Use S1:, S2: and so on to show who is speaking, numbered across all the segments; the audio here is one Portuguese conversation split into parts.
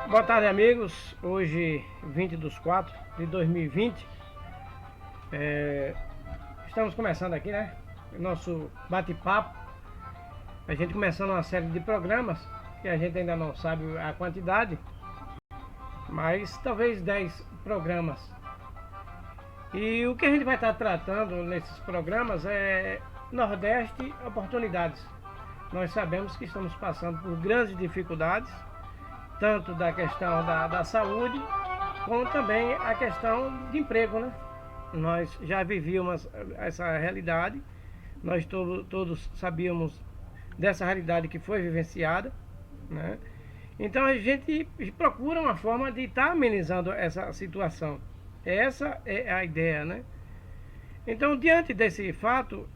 S1: Boa tarde, amigos. Hoje, 20/4/2020, estamos começando aqui, né? Nosso bate-papo. A gente começando uma série de programas que a gente ainda não sabe a quantidade, mas talvez 10 programas. E o que a gente vai estar tratando nesses programas é Nordeste Oportunidades. Nós sabemos que estamos passando por grandes dificuldades, tanto da questão da saúde, como também a questão de emprego, né? Nós já vivíamos essa realidade, nós todos sabíamos dessa realidade que foi vivenciada, né? Então a gente procura uma forma de estar amenizando essa situação. Essa é a ideia, né? Então, diante desse fato,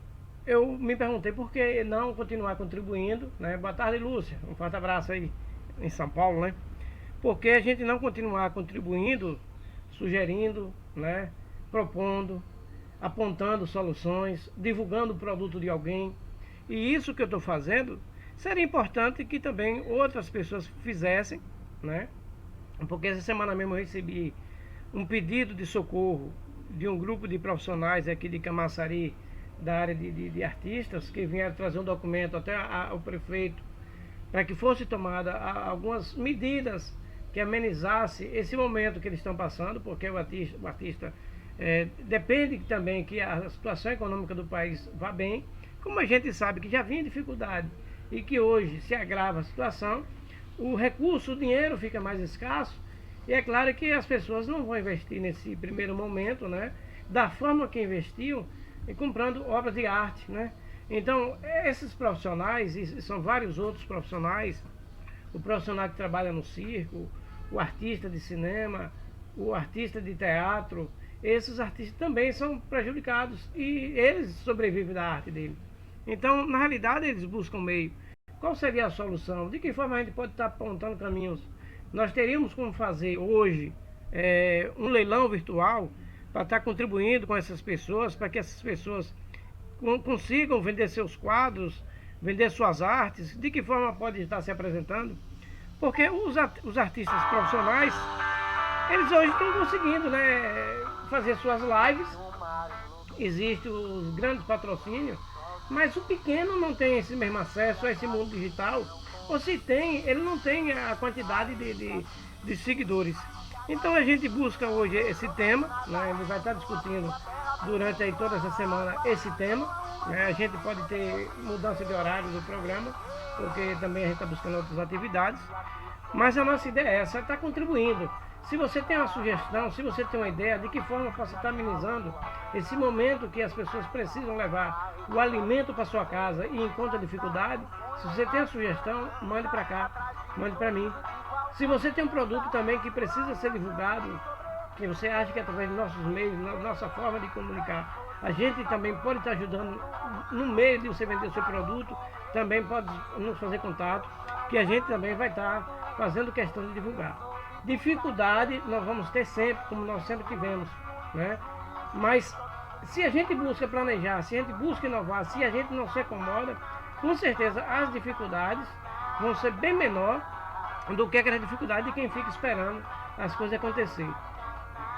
S1: eu me perguntei por que não continuar contribuindo, né? Boa tarde, Lúcia. Um forte abraço aí em São Paulo, né? Por que a gente não continuar contribuindo, sugerindo, né? Propondo, apontando soluções, divulgando o produto de alguém. E isso que eu estou fazendo, seria importante que também outras pessoas fizessem, né? Porque essa semana mesmo eu recebi um pedido de socorro de um grupo de profissionais aqui de Camaçari, da área de artistas, que vieram trazer um documento até ao prefeito, para que fosse tomada algumas medidas que amenizasse esse momento que eles estão passando, porque o artista depende também que a situação econômica do país vá bem, como a gente sabe que já vinha dificuldade e que hoje se agrava a situação, o recurso, o dinheiro fica mais escasso, e é claro que as pessoas não vão investir nesse primeiro momento, né, da forma que investiam, comprando obras de arte, né? Então, esses profissionais, e são vários outros profissionais, o profissional que trabalha no circo, o artista de cinema, o artista de teatro, esses artistas também são prejudicados e eles sobrevivem da arte dele. Então, na realidade, eles buscam meio. Qual seria a solução? De que forma a gente pode estar apontando caminhos? Nós teríamos como fazer hoje um leilão virtual para estar contribuindo com essas pessoas, para que essas pessoas consigam vender seus quadros, vender suas artes. De que forma pode estar se apresentando? Porque os artistas profissionais, eles hoje estão conseguindo, né, fazer suas lives. Existem os grandes patrocínios, mas o pequeno não tem esse mesmo acesso a esse mundo digital. Ou se tem, ele não tem a quantidade de seguidores. Então a gente busca hoje esse tema, né? Ele vai estar discutindo durante aí toda essa semana esse tema, né? A gente pode ter mudança de horário do programa, porque também a gente está buscando outras atividades, mas a nossa ideia é essa, estar contribuindo. Se você tem uma sugestão, se você tem uma ideia de que forma possa estar amenizando esse momento que as pessoas precisam levar o alimento para sua casa e encontra dificuldade, se você tem uma sugestão, mande para cá, mande para mim. Se você tem um produto também que precisa ser divulgado, que você acha que é através dos nossos meios, nossa forma de comunicar, a gente também pode estar ajudando no meio de você vender o seu produto, também pode nos fazer contato, que a gente também vai estar fazendo questão de divulgar. Dificuldade nós vamos ter sempre, como nós sempre tivemos, né? Mas se a gente busca planejar, se a gente busca inovar, se a gente não se acomoda, com certeza as dificuldades vão ser bem menor do que aquela dificuldade de quem fica esperando as coisas acontecerem.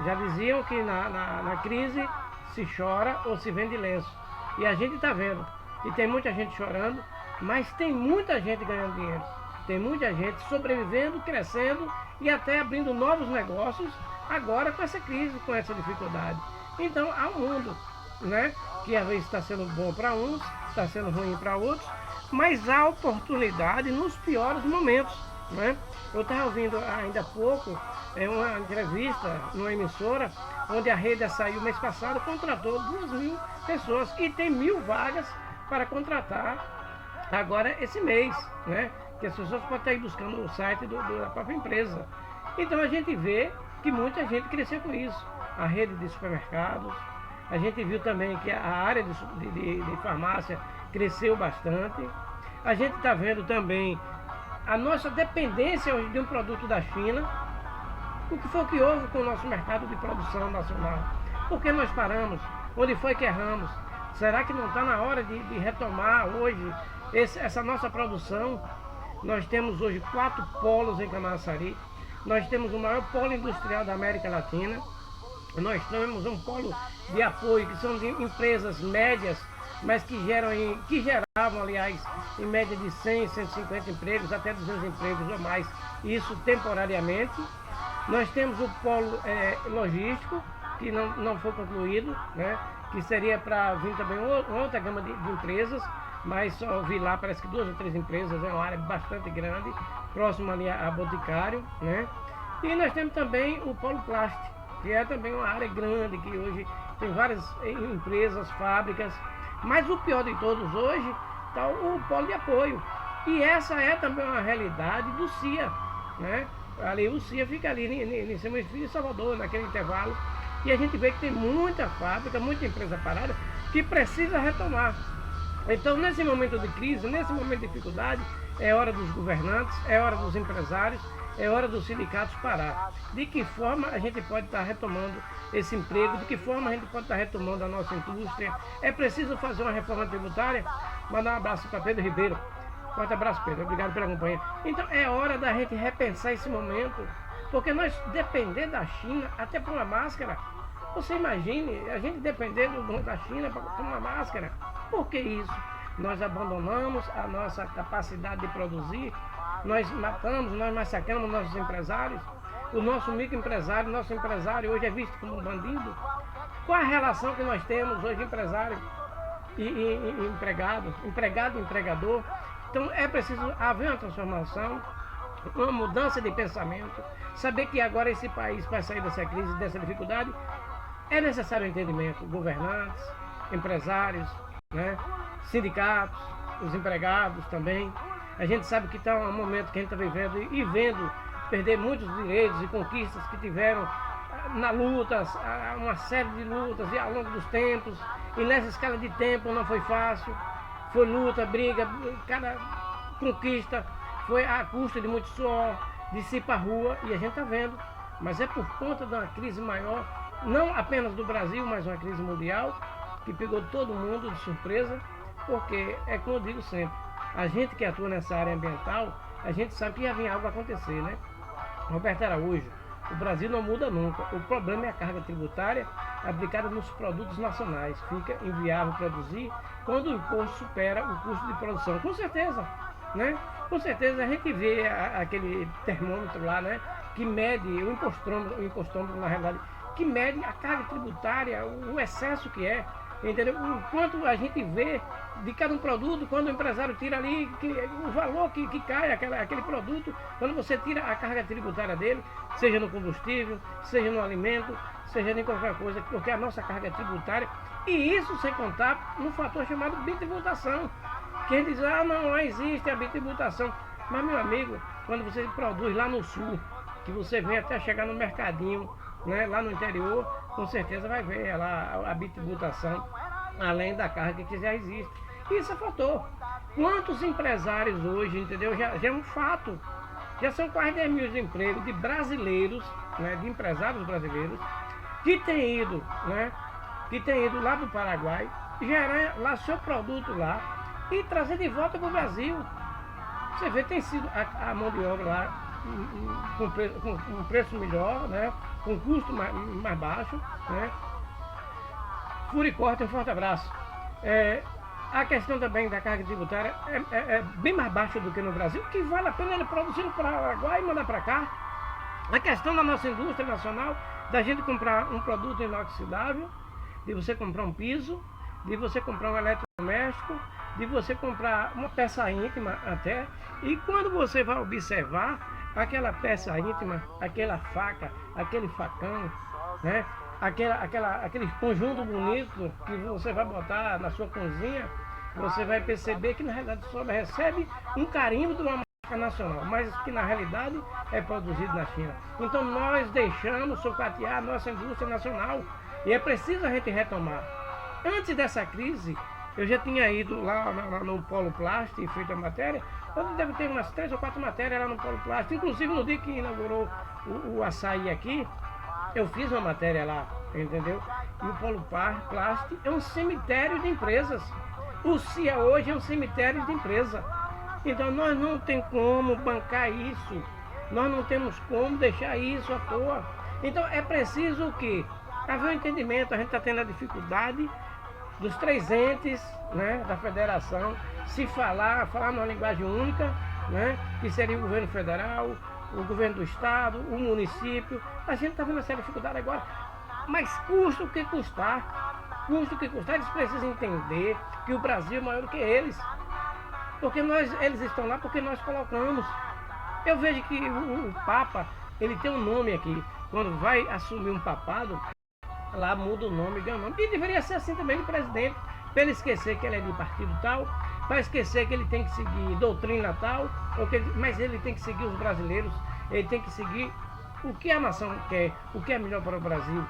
S1: Já diziam que na crise se chora ou se vende lenço. E a gente está vendo. E tem muita gente chorando, mas tem muita gente ganhando dinheiro. Tem muita gente sobrevivendo, crescendo e até abrindo novos negócios agora com essa crise, com essa dificuldade. Então há um mundo, né, que às vezes está sendo bom para uns, está sendo ruim para outros, mas há oportunidade nos piores momentos, né? Eu estava ouvindo ainda há pouco uma entrevista numa emissora onde a Rede Açaí, o mês passado, contratou 2.000 pessoas e tem 1.000 vagas para contratar agora esse mês, né? Que as pessoas podem estar aí buscando o site da própria empresa. Então a gente vê que muita gente cresceu com isso. A rede de supermercados, a gente viu também que a área de farmácia cresceu bastante. A gente está vendo também a nossa dependência hoje de um produto da China. O que foi que houve com o nosso mercado de produção nacional? Por que nós paramos? Onde foi que erramos? Será que não está na hora de retomar hoje essa nossa produção? Nós temos hoje 4 polos em Camaçari. nós temos o maior polo industrial da América Latina, nós temos um polo de apoio, que são de empresas médias, mas que geravam, aliás, em média de 100, 150 empregos, até 200 empregos ou mais, isso temporariamente. Nós temos o polo logístico, que não foi concluído, né? Que seria para vir também outra gama de empresas, mas só vi lá, parece que 2 ou 3 empresas, é uma área bastante grande, próximo ali a Boticário, né? E nós temos também o polo plástico, que é também uma área grande, que hoje tem várias empresas, fábricas, mas o pior de todos hoje está o polo de apoio. E essa é também uma realidade do CIA, né? Ali o CIA fica ali em São Luís de Salvador, naquele intervalo, e a gente vê que tem muita fábrica, muita empresa parada, que precisa retomar. Então, nesse momento de crise, nesse momento de dificuldade, é hora dos governantes, é hora dos empresários, é hora dos sindicatos parar. De que forma a gente pode estar retomando esse emprego, de que forma a gente pode estar retomando a nossa indústria. É preciso fazer uma reforma tributária. Mandar um abraço para Pedro Ribeiro. Forte abraço, Pedro. Obrigado pela companhia. Então é hora da gente repensar esse momento, porque nós depender da China, até por uma máscara. Você imagine, a gente depender da China para uma máscara. Por que isso? Nós abandonamos a nossa capacidade de produzir, nós matamos, nós massacramos nossos empresários. O nosso microempresário, nosso empresário hoje é visto como um bandido. Qual a relação que nós temos hoje, empresário e empregado, empregado e empregador? Então é preciso haver uma transformação, uma mudança de pensamento, saber que agora esse país, para sair dessa crise, dessa dificuldade, é necessário entendimento, governantes, empresários, né, sindicatos, os empregados também. A gente sabe que está um momento que a gente está vivendo e vendo perder muitos direitos e conquistas que tiveram na luta, uma série de lutas e ao longo dos tempos, e nessa escala de tempo não foi fácil, foi luta, briga, cada conquista foi à custa de muito suor, de se ir para a rua, e a gente está vendo, mas é por conta de uma crise maior, não apenas do Brasil, mas uma crise mundial, que pegou todo mundo de surpresa, porque é como eu digo sempre, a gente que atua nessa área ambiental, a gente sabe que ia vir algo acontecer, né? Roberto Araújo, o Brasil não muda nunca, o problema é a carga tributária aplicada nos produtos nacionais, fica inviável produzir quando o imposto supera o custo de produção, com certeza, né? Com certeza a gente vê aquele termômetro lá, né? Que mede o impostômetro na realidade, que mede a carga tributária, o excesso que é, entendeu? O quanto a gente vê de cada um produto, quando o empresário tira ali, o valor que cai aquele produto, quando você tira a carga tributária dele, seja no combustível, seja no alimento, seja em qualquer coisa, porque a nossa carga tributária, e isso sem contar no fator chamado bitributação, que a gente diz, não existe a bitributação, mas meu amigo, quando você produz lá no sul, que você vem até chegar no mercadinho, né, lá no interior, com certeza vai ver lá a bitributação, além da carga que já existe. Isso é fator. Quantos empresários hoje, entendeu? Já é um fato. Já são quase 10 mil empregos de brasileiros, né, de empresários brasileiros, que têm ido, né, lá do Paraguai, gerar lá seu produto lá e trazer de volta para o Brasil. Você vê, tem sido a mão de obra lá com um preço melhor, né, com custo mais baixo, né. Furicorte, um forte abraço. A questão também da carga tributária é bem mais baixa do que no Brasil, que vale a pena ele produzir no Paraguai e mandar para cá. A questão da nossa indústria nacional, da gente comprar um produto inoxidável, de você comprar um piso, de você comprar um eletrodoméstico, de você comprar uma peça íntima até, e quando você vai observar aquela peça íntima, aquela faca, aquele facão, né? Aquele conjunto bonito que você vai botar na sua cozinha, você vai perceber que na realidade só recebe um carimbo de uma marca nacional, mas que na realidade é produzido na China. Então nós deixamos sucatear a nossa indústria nacional e é preciso a gente retomar. Antes dessa crise, eu já tinha ido lá no Polo Plástico e feito a matéria. Eu devo ter umas 3 ou 4 matérias lá no Polo Plástico. Inclusive no dia que inaugurou o açaí aqui, eu fiz uma matéria lá, entendeu? E o Polo Plástico é um cemitério de empresas. O CIA hoje é um cemitério de empresa. Então nós não tem como bancar isso. Nós não temos como deixar isso à toa. Então é preciso o quê? Haver um entendimento. A gente está tendo a dificuldade dos três entes, né, da federação se falar numa linguagem única, né, que seria o governo federal, o governo do estado, o município. A gente está vendo essa dificuldade agora. Mas custa o que custar, eles precisam entender que o Brasil é maior do que eles. Porque eles estão lá porque nós colocamos. Eu vejo que o Papa, ele tem um nome aqui. Quando vai assumir um papado, lá muda o nome, ganha o nome. E deveria ser assim também o presidente, para ele esquecer que ele é de partido tal, para esquecer que ele tem que seguir doutrina tal, mas ele tem que seguir os brasileiros, ele tem que seguir o que a nação quer, o que é melhor para o Brasil.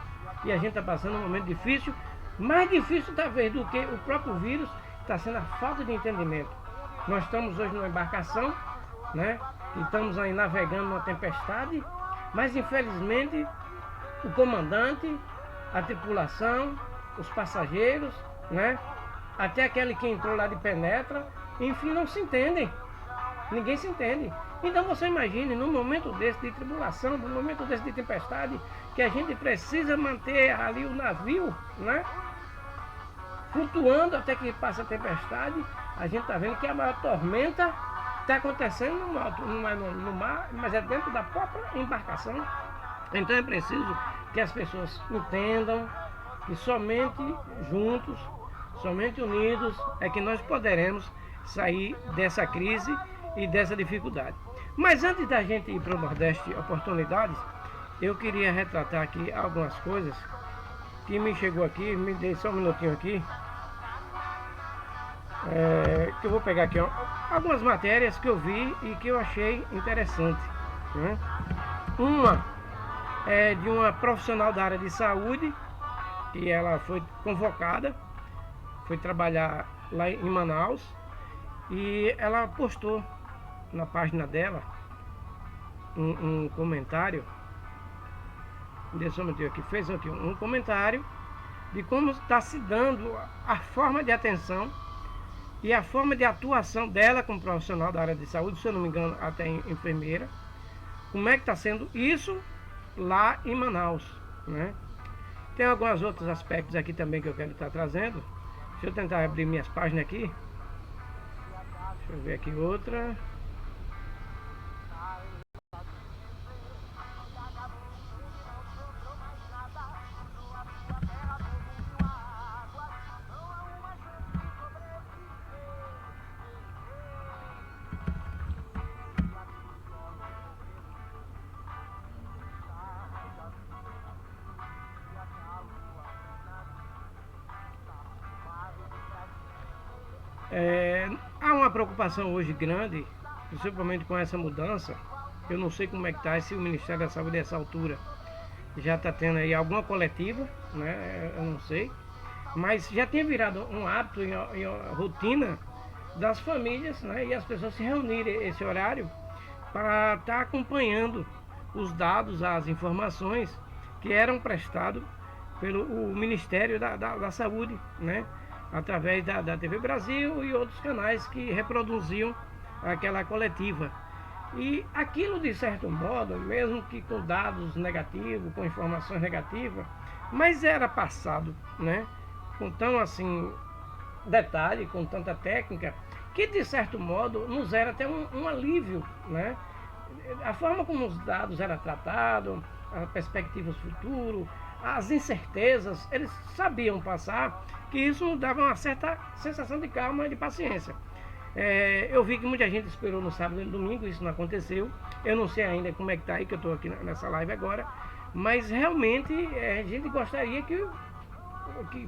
S1: E a gente está passando um momento difícil, mais difícil talvez do que o próprio vírus, está sendo a falta de entendimento. Nós estamos hoje numa embarcação, né? E estamos aí navegando numa tempestade, mas infelizmente o comandante, a tripulação, os passageiros, né? Até aquele que entrou lá de penetra, enfim, não se entendem. Ninguém se entende. Então você imagine, num momento desse de tribulação, num momento desse de tempestade, que a gente precisa manter ali o navio, né, flutuando até que passe a tempestade. A gente está vendo que a maior tormenta está acontecendo não é no mar, mas é dentro da própria embarcação. Então é preciso que as pessoas entendam que somente juntos, somente unidos, é que nós poderemos sair dessa crise e dessa dificuldade. Mas antes da gente ir para o Nordeste Oportunidades, eu queria retratar aqui algumas coisas que me chegou aqui. Me dê só um minutinho aqui. Que eu vou pegar aqui algumas matérias que eu vi e que eu achei interessante, né? Uma é de uma profissional da área de saúde, que ela foi convocada, foi trabalhar lá em Manaus, e ela postou na página dela um comentário. Deixa eu meter aqui, fez aqui um comentário de como está se dando a forma de atenção e a forma de atuação dela como profissional da área de saúde, se eu não me engano, até enfermeira. Como é que está sendo isso lá em Manaus, né? Tem alguns outros aspectos aqui também que eu quero estar trazendo. Deixa eu tentar abrir minhas páginas aqui. Deixa eu ver aqui outra. Há uma preocupação hoje grande, principalmente com essa mudança. Eu não sei como é que está, se o Ministério da Saúde nessa altura já está tendo aí alguma coletiva, né? Eu não sei, mas já tem virado um hábito em rotina das famílias, né? E as pessoas se reunirem esse horário para estar acompanhando os dados, as informações que eram prestados pelo Ministério da Saúde, né? Através da TV Brasil e outros canais que reproduziam aquela coletiva. E aquilo, de certo modo, mesmo que com dados negativos, com informações negativas, mas era passado, né, com tão assim detalhe, com tanta técnica, que de certo modo nos era até um alívio, né? A forma como os dados eram tratados, as perspectivas futuras, as incertezas, eles sabiam passar, que isso nos dava uma certa sensação de calma e de paciência. Eu vi que muita gente esperou no sábado e no domingo, isso não aconteceu. Eu não sei ainda como é que está aí, que eu estou aqui nessa live agora, mas realmente a gente gostaria que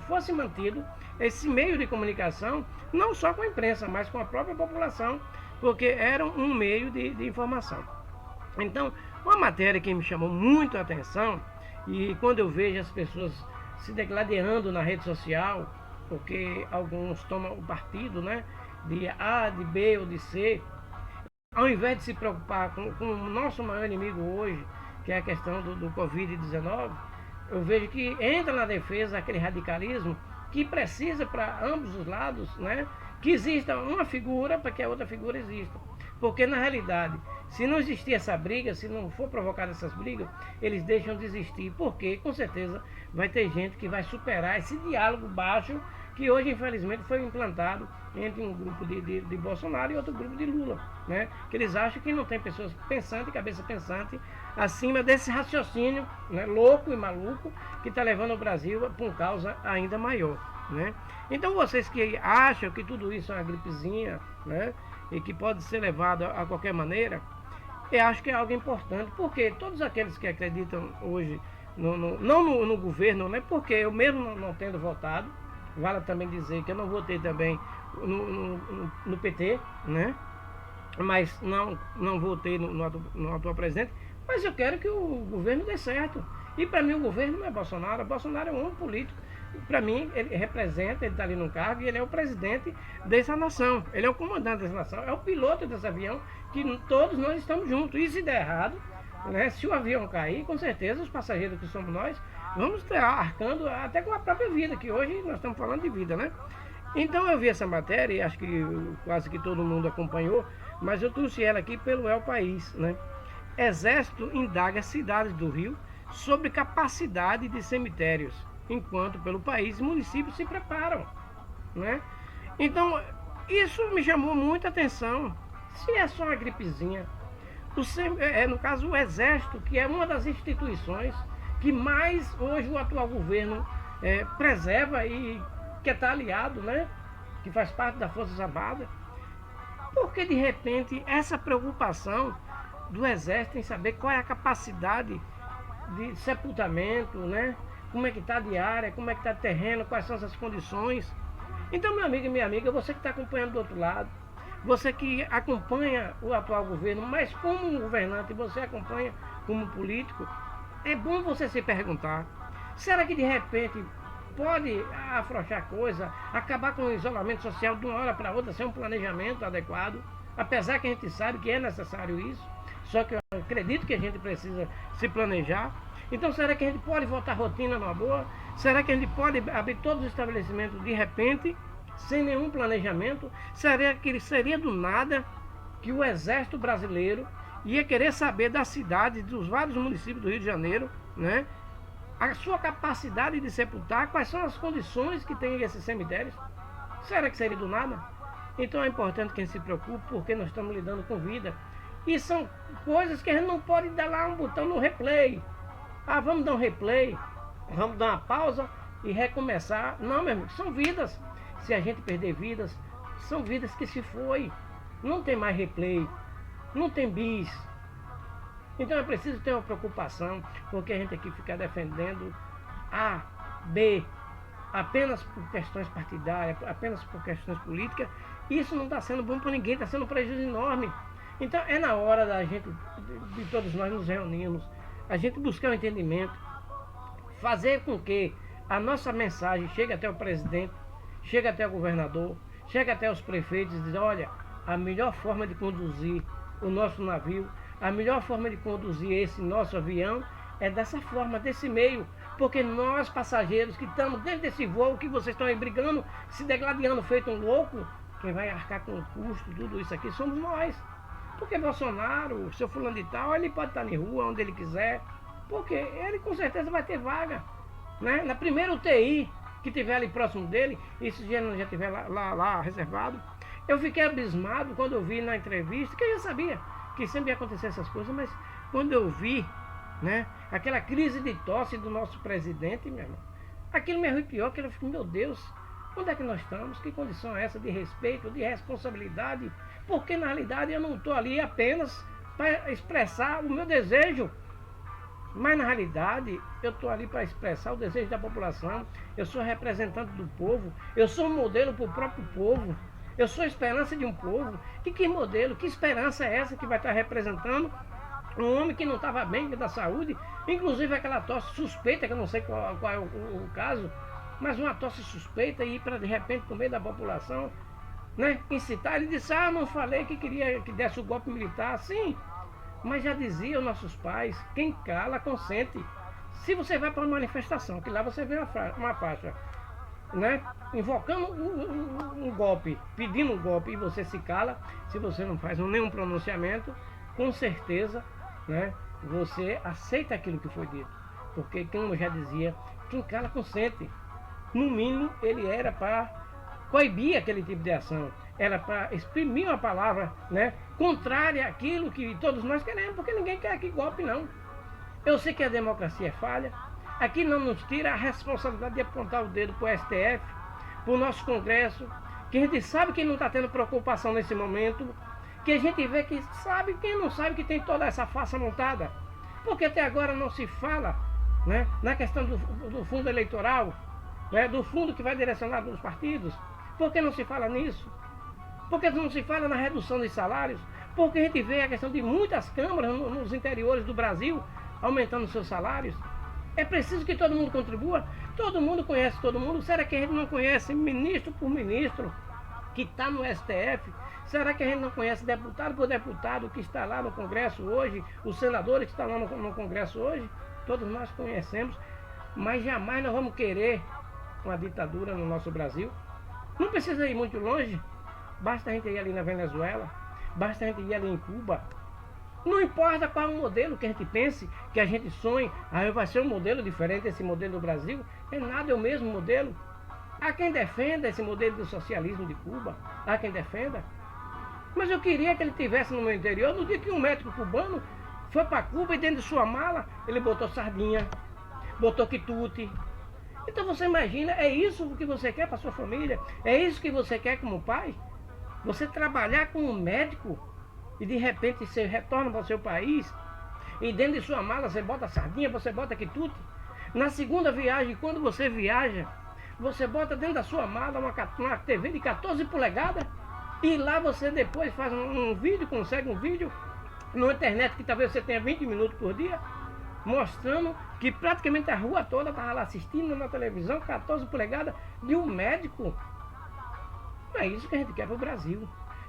S1: fosse mantido esse meio de comunicação, não só com a imprensa, mas com a própria população, porque era um meio de informação. Então, uma matéria que me chamou muito a atenção, e quando eu vejo as pessoas se degladiando na rede social, porque alguns tomam o partido, né, de A, de B ou de C, ao invés de se preocupar com o nosso maior inimigo hoje, que é a questão do Covid-19, eu vejo que entra na defesa aquele radicalismo que precisa para ambos os lados, né, que exista uma figura para que a outra figura exista. Porque na realidade, se não existir essa briga, se não for provocada essas brigas, eles deixam de existir, porque com certeza vai ter gente que vai superar esse diálogo baixo que hoje infelizmente foi implantado entre um grupo de Bolsonaro e outro grupo de Lula, né? Que eles acham que não tem pessoas pensantes, cabeça pensante, acima desse raciocínio, né, louco e maluco que está levando o Brasil para uma causa ainda maior, né? Então vocês que acham que tudo isso é uma gripezinha, né, e que pode ser levado a qualquer maneira, eu acho que é algo importante, porque todos aqueles que acreditam hoje não no governo, né, porque eu mesmo não tendo votado, vale também dizer que eu não votei também no PT, né? Mas não votei no atual presidente, mas eu quero que o governo dê certo. E para mim o governo não é Bolsonaro, Bolsonaro é um homem político. Para mim ele representa, ele está ali no cargo e ele é o presidente dessa nação, ele é o comandante dessa nação, é o piloto desse avião que todos nós estamos juntos. E se der errado, né, se o avião cair, com certeza os passageiros que somos nós vamos estar arcando até com a própria vida, que hoje nós estamos falando de vida, né? Então eu vi essa matéria e acho que quase que todo mundo acompanhou, mas eu trouxe ela aqui pelo El País, né? Exército indaga cidades do Rio sobre capacidade de cemitérios, enquanto pelo país municípios se preparam, né? Então isso me chamou muita atenção. Se é só uma gripezinha, no caso o Exército, que é uma das instituições que mais hoje o atual governo preserva e que está aliado, né? Que faz parte das Forças Armadas. Porque de repente essa preocupação do Exército em saber qual é a capacidade de sepultamento, né? Como é que está a diária, como é que está o terreno, quais são essas condições. Então, meu amigo e minha amiga, você que está acompanhando do outro lado, você que acompanha o atual governo, mas como um governante, você acompanha como político, é bom você se perguntar, será que de repente pode afrouxar coisa, acabar com o isolamento social de uma hora para outra sem um planejamento adequado? Apesar que a gente sabe que é necessário isso, só que eu acredito que a gente precisa se planejar. Então será que a gente pode voltar à rotina numa boa? Será que a gente pode abrir todos os estabelecimentos de repente, sem nenhum planejamento? Será que seria do nada que o Exército Brasileiro ia querer saber das cidades, dos vários municípios do Rio de Janeiro, né? A sua capacidade de sepultar, quais são as condições que tem esses cemitérios? Será que seria do nada? Então é importante que a gente se preocupe, porque nós estamos lidando com vida. E são coisas que a gente não pode dar lá um botão no replay. Ah, vamos dar um replay, vamos dar uma pausa e recomeçar. Não, meu amigo, são vidas. Se a gente perder vidas, são vidas que se foi. Não tem mais replay, não tem bis. Então é preciso ter uma preocupação, porque a gente aqui fica defendendo A, B, apenas por questões partidárias, apenas por questões políticas. Isso não está sendo bom para ninguém, está sendo um prejuízo enorme. Então é na hora da gente, de todos nós nos reunirmos, a gente buscar um entendimento, fazer com que a nossa mensagem chegue até o presidente, chegue até o governador, chegue até os prefeitos e dizer, olha, a melhor forma de conduzir o nosso navio, a melhor forma de conduzir esse nosso avião é dessa forma, desse meio, porque nós passageiros que estamos dentro desse voo que vocês estão aí brigando, se degladiando feito um louco, quem vai arcar com o custo, tudo isso aqui somos nós. Porque Bolsonaro, seu fulano de tal, ele pode estar na rua, onde ele quiser, porque ele com certeza vai ter vaga, né? Na primeira UTI que tiver ali próximo dele, isso já não já tiver lá reservado. Eu fiquei abismado quando eu vi na entrevista, que eu já sabia que sempre ia acontecer essas coisas, mas quando eu vi, né, aquela crise de tosse do nosso presidente, meu irmão, aquilo me arrepiou, que eu falei, meu Deus, onde é que nós estamos? Que condição é essa de respeito, de responsabilidade? Porque na realidade eu não estou ali apenas para expressar o meu desejo, mas na realidade eu estou ali para expressar o desejo da população. Eu sou representante do povo, eu sou um modelo para o próprio povo, eu sou a esperança de um povo. E que modelo, que esperança é essa que vai estar representando um homem que não estava bem da saúde, inclusive aquela tosse suspeita, que eu não sei qual é o caso, mas uma tosse suspeita e ir para de repente no meio da população, né, incitar. Ele disse, não falei que queria que desse o golpe militar. Sim, mas já diziam nossos pais, quem cala consente. Se você vai para uma manifestação, que lá você vê uma faixa né, invocando um golpe, pedindo um golpe, e você se cala, se você não faz nenhum pronunciamento, com certeza, né, você aceita aquilo que foi dito. Porque, como eu já dizia, quem cala consente. No mínimo, ele era para coibir aquele tipo de ação, era para exprimir uma palavra, né, contrária àquilo que todos nós queremos, porque ninguém quer aqui golpe, não. Eu sei que a democracia é falha. Aqui não nos tira a responsabilidade de apontar o dedo para o STF, para o nosso Congresso, que a gente sabe que não está tendo preocupação nesse momento, que a gente vê que sabe, quem não sabe que tem toda essa farsa montada. Porque até agora não se fala, né, na questão do fundo eleitoral, né, do fundo que vai direcionar os partidos. Por que não se fala nisso? Por que não se fala na redução dos salários? Porque a gente vê a questão de muitas câmaras nos interiores do Brasil aumentando seus salários. É preciso que todo mundo contribua. Todo mundo conhece todo mundo. Será que a gente não conhece ministro por ministro que está no STF? Será que a gente não conhece deputado por deputado que está lá no Congresso hoje? Os senadores que estão lá no Congresso hoje? Todos nós conhecemos. Mas jamais nós vamos querer uma ditadura no nosso Brasil. Não precisa ir muito longe. Basta a gente ir ali na Venezuela. Basta a gente ir ali em Cuba. Não importa qual o modelo que a gente pense, que a gente sonhe, aí vai ser um modelo diferente desse modelo do Brasil. É nada, é o mesmo modelo. Há quem defenda esse modelo do socialismo de Cuba, há quem defenda. Mas eu queria que ele tivesse no meu interior, no dia que um médico cubano foi para Cuba e dentro de sua mala ele botou sardinha, botou quitute. Então você imagina, é isso que você quer para sua família? É isso que você quer como pai? Você trabalhar como médico e de repente você retorna para o seu país e dentro de sua mala você bota sardinha, você bota quitute. Na segunda viagem, quando você viaja, você bota dentro da sua mala uma TV de 14 polegadas e lá você depois faz um vídeo, consegue um vídeo na internet que talvez você tenha 20 minutos por dia, mostrando que praticamente a rua toda estava lá assistindo na televisão, 14 polegadas de um médico. Não é isso que a gente quer para o Brasil.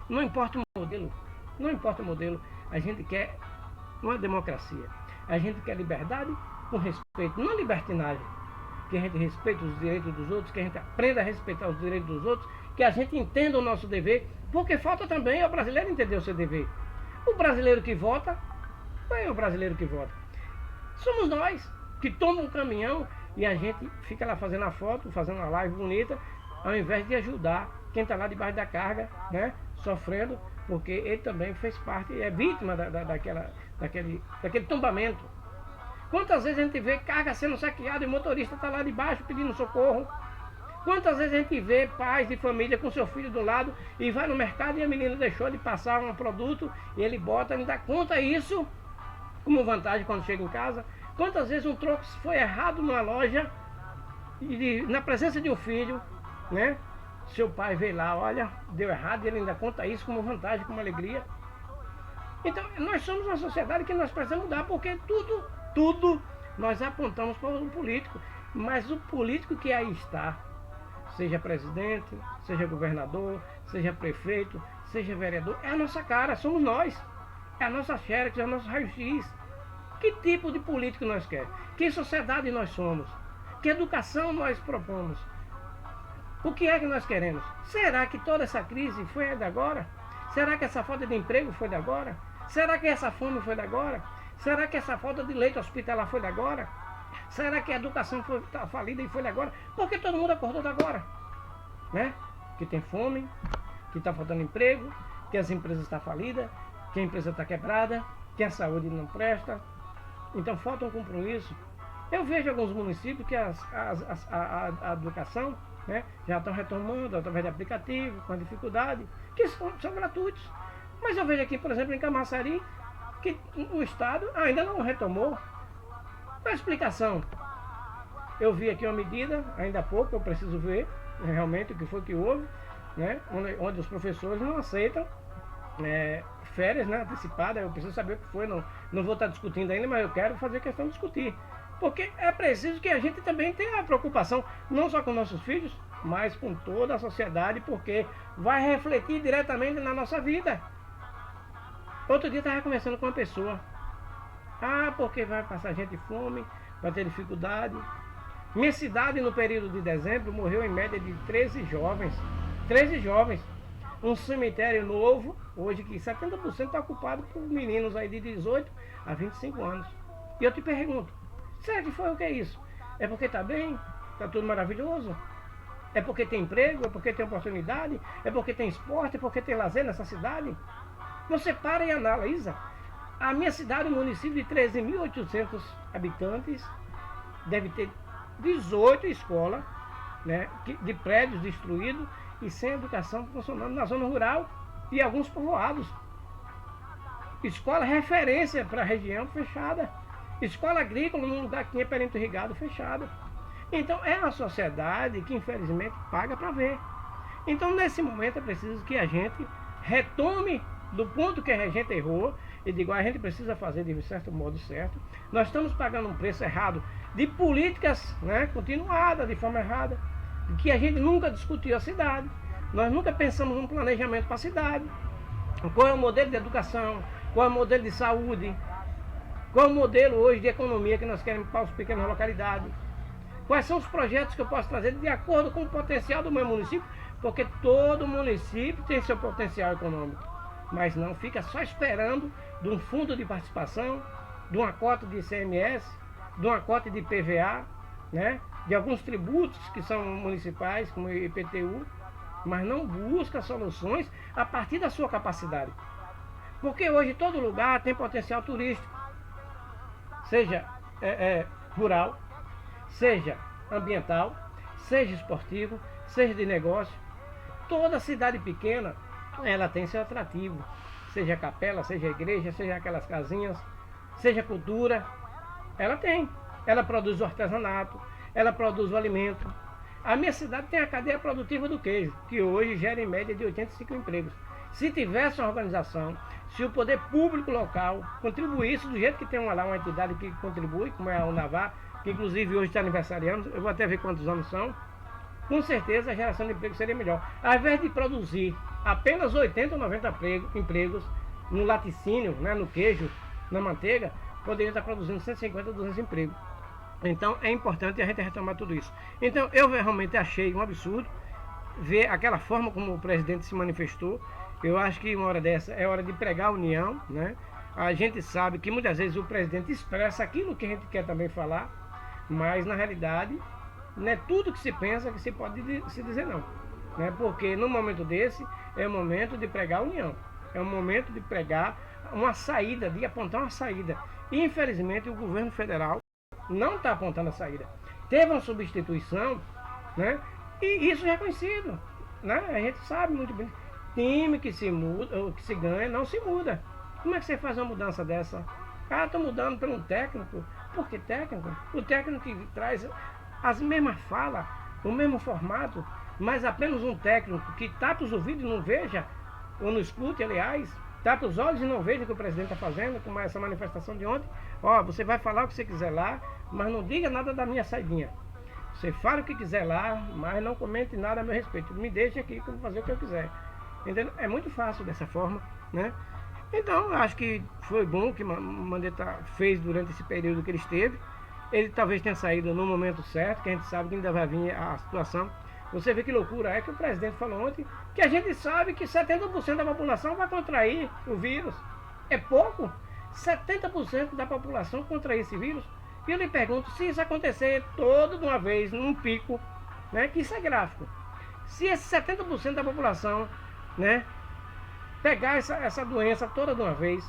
S1: Não importa o modelo. Não importa o modelo, a gente quer uma democracia. A gente quer liberdade com respeito, não libertinagem. Que a gente respeite os direitos dos outros, que a gente aprenda a respeitar os direitos dos outros, que a gente entenda o nosso dever, porque falta também ao brasileiro entender o seu dever. O brasileiro que vota, não é o brasileiro que vota. Somos nós que tomamos um caminhão e a gente fica lá fazendo a foto, fazendo uma live bonita, ao invés de ajudar quem está lá debaixo da carga, né, sofrendo, porque ele também fez parte, é vítima daquele tombamento. Quantas vezes a gente vê carga sendo saqueada e o motorista está lá debaixo pedindo socorro? Quantas vezes a gente vê pais de família com seu filho do lado e vai no mercado e a menina deixou de passar um produto e ele bota, ele dá conta isso como vantagem quando chega em casa? Quantas vezes um troco foi errado numa loja e na presença de um filho, né? Seu pai veio lá, olha, deu errado e ele ainda conta isso como vantagem, como alegria. Então, nós somos uma sociedade que nós precisamos mudar, porque tudo nós apontamos para o político. Mas o político que aí está, seja presidente, seja governador, seja prefeito, seja vereador, é a nossa cara, somos nós. É a nossa xerox, é o nosso raio-x. Que tipo de político nós queremos? Que sociedade nós somos? Que educação nós propomos? O que é que nós queremos? Será que toda essa crise foi de agora? Será que essa falta de emprego foi de agora? Será que essa fome foi de agora? Será que essa falta de leite hospitalar foi de agora? Será que a educação foi falida e foi de agora? Porque todo mundo acordou de agora, né? Que tem fome, que está faltando emprego, que as empresas estão falidas, que a empresa está quebrada, que a saúde não presta. Então falta um compromisso. Eu vejo alguns municípios que a educação, né, já estão retomando através de aplicativo, com dificuldade, que são gratuitos. Mas eu vejo aqui, por exemplo, em Camaçari, que o Estado ainda não retomou. Qual a explicação? Eu vi aqui uma medida, ainda há pouco, eu preciso ver realmente o que foi que houve, né, onde os professores não aceitam férias, né, antecipadas. Eu preciso saber o que foi, não vou estar discutindo ainda, mas eu quero fazer questão de discutir. Porque é preciso que a gente também tenha a preocupação, não só com nossos filhos, mas com toda a sociedade, porque vai refletir diretamente na nossa vida. Outro dia eu estava conversando com uma pessoa. Ah, porque vai passar gente fome, vai ter dificuldade. Minha cidade, no período de dezembro, morreu em média de 13 jovens. 13 jovens. Um cemitério novo, hoje que 70% está ocupado por meninos aí de 18 a 25 anos. E eu te pergunto, será que foi o que é isso? É porque está bem? Está tudo maravilhoso? É porque tem emprego? É porque tem oportunidade? É porque tem esporte? É porque tem lazer nessa cidade? Você para e analisa. A minha cidade, um município de 13.800 habitantes, deve ter 18 escolas, né, de prédios destruídos e sem educação funcionando na zona rural e alguns povoados. Escola referência para a região fechada. Escola agrícola num lugar que tinha perímetro irrigado fechada. Então é a sociedade que infelizmente paga para ver. Então nesse momento é preciso que a gente retome do ponto que a gente errou e digo, a gente precisa fazer de certo modo certo. Nós estamos pagando um preço errado de políticas, né, continuadas de forma errada, que a gente nunca discutiu a cidade. Nós nunca pensamos num planejamento para a cidade. Qual é o modelo de educação? Qual é o modelo de saúde? Qual é o modelo hoje de economia que nós queremos para as pequenas localidades? Quais são os projetos que eu posso trazer de acordo com o potencial do meu município? Porque todo município tem seu potencial econômico. Mas não fica só esperando de um fundo de participação, de uma cota de ICMS, de uma cota de PVA, né? De alguns tributos que são municipais, como o IPTU, mas não busca soluções a partir da sua capacidade. Porque hoje todo lugar tem potencial turístico, seja rural, seja ambiental, seja esportivo, seja de negócio. Toda cidade pequena, ela tem seu atrativo, seja capela, seja igreja, seja aquelas casinhas, seja cultura, ela tem. Ela produz o artesanato, ela produz o alimento. A minha cidade tem a cadeia produtiva do queijo, que hoje gera em média de 85 empregos. Se tivesse uma organização, se o poder público local contribuísse do jeito que tem uma entidade que contribui, como é a Unavá, que inclusive hoje está aniversariando, eu vou até ver quantos anos são, com certeza a geração de emprego seria melhor. Ao invés de produzir apenas 80 ou 90 empregos no laticínio, né, no queijo, na manteiga, poderia estar produzindo 150 ou 200 empregos. Então é importante a gente retomar tudo isso. Então eu realmente achei um absurdo ver aquela forma como o presidente se manifestou. Eu acho que uma hora dessa é hora de pregar a união, né? A gente sabe que muitas vezes o presidente expressa aquilo que a gente quer também falar, mas na realidade não é tudo que se pensa que se pode se dizer não, né? Porque no momento desse é o momento de pregar a união, é o momento de pregar uma saída, de apontar uma saída. E, infelizmente o governo federal não está apontando a saída. Teve uma substituição, né? E isso é reconhecido, né? A gente sabe muito bem. Time que se muda, ou que se ganha, não se muda. Como é que você faz uma mudança dessa? Ah, estou mudando por um técnico. Por que técnico? O técnico que traz as mesmas falas, o mesmo formato, mas apenas um técnico que tapa os ouvidos e não veja, ou não escute, aliás, tapa os olhos e não veja o que o presidente está fazendo, como essa manifestação de ontem. Ó, você vai falar o que você quiser lá, mas não diga nada da minha saidinha. Você fala o que quiser lá, mas não comente nada a meu respeito. Me deixe aqui que eu vou fazer o que eu quiser. Entendeu? É muito fácil dessa forma, né? Então, acho que foi bom o que Mandetta fez durante esse período que ele esteve. Ele talvez tenha saído no momento certo, que a gente sabe que ainda vai vir a situação. Você vê que loucura é que o presidente falou ontem, que a gente sabe que 70% da população vai contrair o vírus. É pouco? 70% da população contrair esse vírus? E eu lhe pergunto, se isso acontecer todo de uma vez, num pico, né, que isso é gráfico. Se esse 70% da população, né, pegar essa doença toda de uma vez,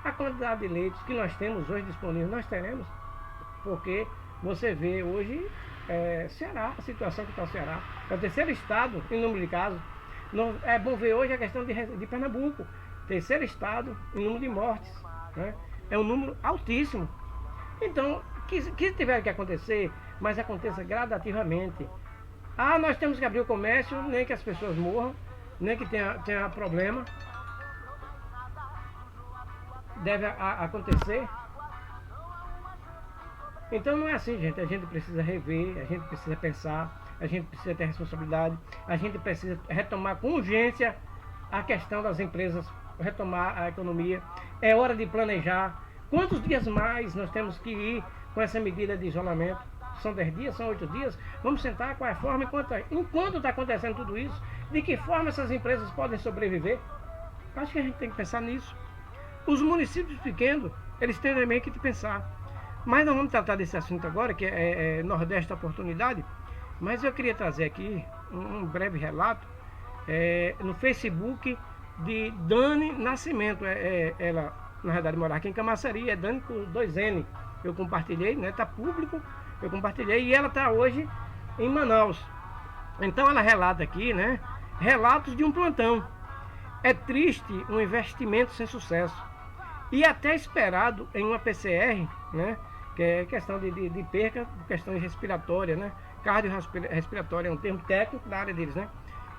S1: a quantidade de leitos que nós temos hoje disponíveis, nós teremos. Porque você vê hoje Ceará, a situação que está o Ceará. É o terceiro estado em número de casos. É bom ver hoje a questão de Pernambuco. Terceiro estado em número de mortes, né? É um número altíssimo. Então, que tiver que acontecer, mas aconteça gradativamente. Ah, nós temos que abrir o comércio, nem que as pessoas morram, nem que tenha problema. Deve acontecer. Então não é assim, gente. A gente precisa rever, a gente precisa pensar, a gente precisa ter responsabilidade, a gente precisa retomar com urgência a questão das empresas, retomar a economia. É hora de planejar. Quantos dias mais nós temos que ir com essa medida de isolamento? são 10 dias, são 8 dias, vamos sentar qual é a forma, enquanto está acontecendo tudo isso, de que forma essas empresas podem sobreviver. Acho que a gente tem que pensar nisso. Os municípios pequenos, eles têm também que pensar. Mas nós vamos tratar desse assunto agora, que é Nordeste da Oportunidade, mas eu queria trazer aqui um breve relato no Facebook de Dani Nascimento. Ela, na verdade, mora aqui em Camaçari, é Dani com 2N. Eu compartilhei, né? Tá público, eu compartilhei, e ela está hoje em Manaus. Então ela relata aqui, né? Relatos de um plantão. É triste um investimento sem sucesso. E até esperado em uma PCR, né? Que é questão de perca, questão respiratória, né? Cardiorrespiratória é um termo técnico da área deles, né?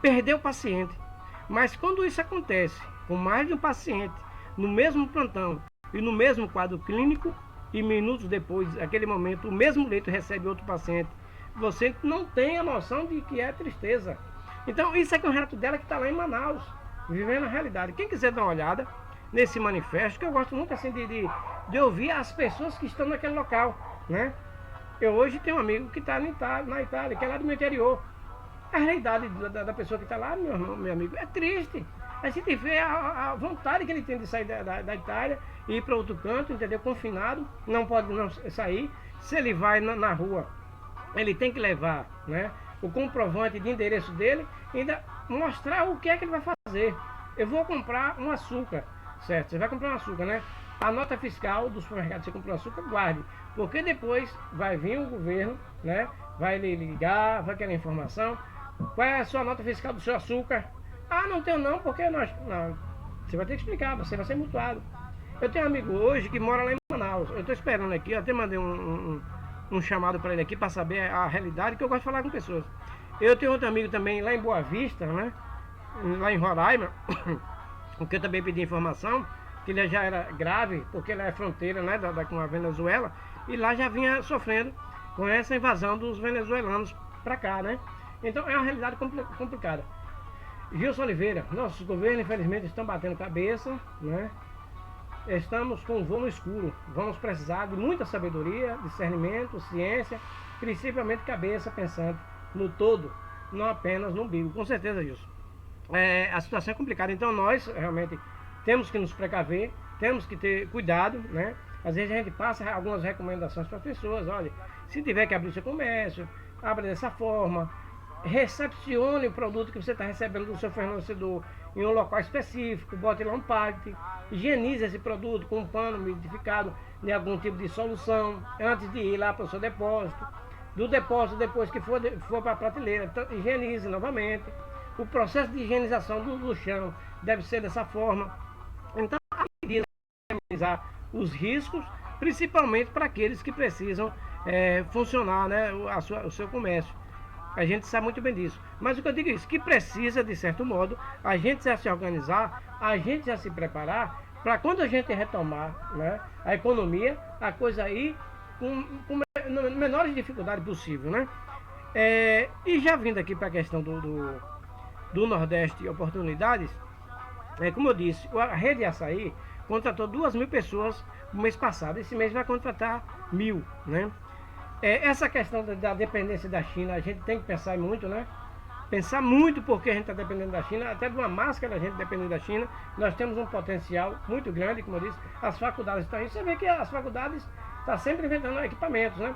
S1: Perdeu o paciente. Mas quando isso acontece com mais de um paciente no mesmo plantão e no mesmo quadro clínico, e minutos depois, naquele momento, o mesmo leito recebe outro paciente, você não tem a noção de que é tristeza. Então, isso aqui é um relato dela que está lá em Manaus, vivendo a realidade. Quem quiser dar uma olhada nesse manifesto, que eu gosto muito assim de ouvir as pessoas que estão naquele local, né? Eu hoje tenho um amigo que está na Itália, que é lá do meu interior. A realidade da pessoa que está lá, meu amigo, é triste. A gente vê a vontade que ele tem de sair da Itália e ir para outro canto, entendeu? Confinado, não pode não sair. Se ele vai na rua, ele tem que levar, né, o comprovante de endereço dele e ainda mostrar o que é que ele vai fazer. Eu vou comprar um açúcar, certo? Você vai comprar um açúcar, né? A nota fiscal do supermercado que você comprou açúcar, guarde. Porque depois vai vir o governo, né? Vai lhe ligar, vai querer informação. Qual é a sua nota fiscal do seu açúcar? Ah, não tenho não, porque nós... Não, você vai ter que explicar, você vai ser multado. Eu tenho um amigo hoje que mora lá em Manaus. Eu estou esperando aqui, eu até mandei um chamado para ele aqui para saber a realidade, que eu gosto de falar com pessoas. Eu tenho outro amigo também lá em Boa Vista, né? Lá em Roraima, que eu também pedi informação, que ele já era grave, porque ele é fronteira, né, com a Venezuela, e lá já vinha sofrendo com essa invasão dos venezuelanos para cá, né? Então é uma realidade complicada. Gilson Oliveira, nossos governos infelizmente estão batendo cabeça, né? Estamos com um voo no escuro. Vamos precisar de muita sabedoria, discernimento, ciência, principalmente cabeça pensante no todo, não apenas no umbigo. Com certeza, Gilson. A situação é complicada, então nós realmente temos que nos precaver, temos que ter cuidado, né? Às vezes a gente passa algumas recomendações para as pessoas. Olha, se tiver que abrir seu comércio, abra dessa forma. Recepcione o produto que você está recebendo do seu fornecedor em um local específico, bote lá um pallet, higienize esse produto com um pano umidificado de algum tipo de solução antes de ir lá para o seu depósito. Do depósito, depois que for para a prateleira, então, higienize novamente. O processo de higienização do chão deve ser dessa forma. Então, a medida de minimizar os riscos, principalmente para aqueles que precisam funcionar, né, o seu comércio. A gente sabe muito bem disso. Mas o que eu digo é isso, que precisa, de certo modo, a gente já se organizar, a gente já se preparar, para quando a gente retomar, né, a economia, a coisa aí com menores dificuldades possível, né? E já vindo aqui para a questão do Nordeste Oportunidades, como eu disse, a Rede Açaí contratou 2.000 pessoas no mês passado. Esse mês vai contratar 1.000, né? Essa questão da dependência da China, a gente tem que pensar muito, né? Pensar muito porque a gente está dependendo da China, até de uma máscara a gente dependendo da China. Nós temos um potencial muito grande, como eu disse, as faculdades estão aí. Você vê que as faculdades estão sempre inventando equipamentos, né?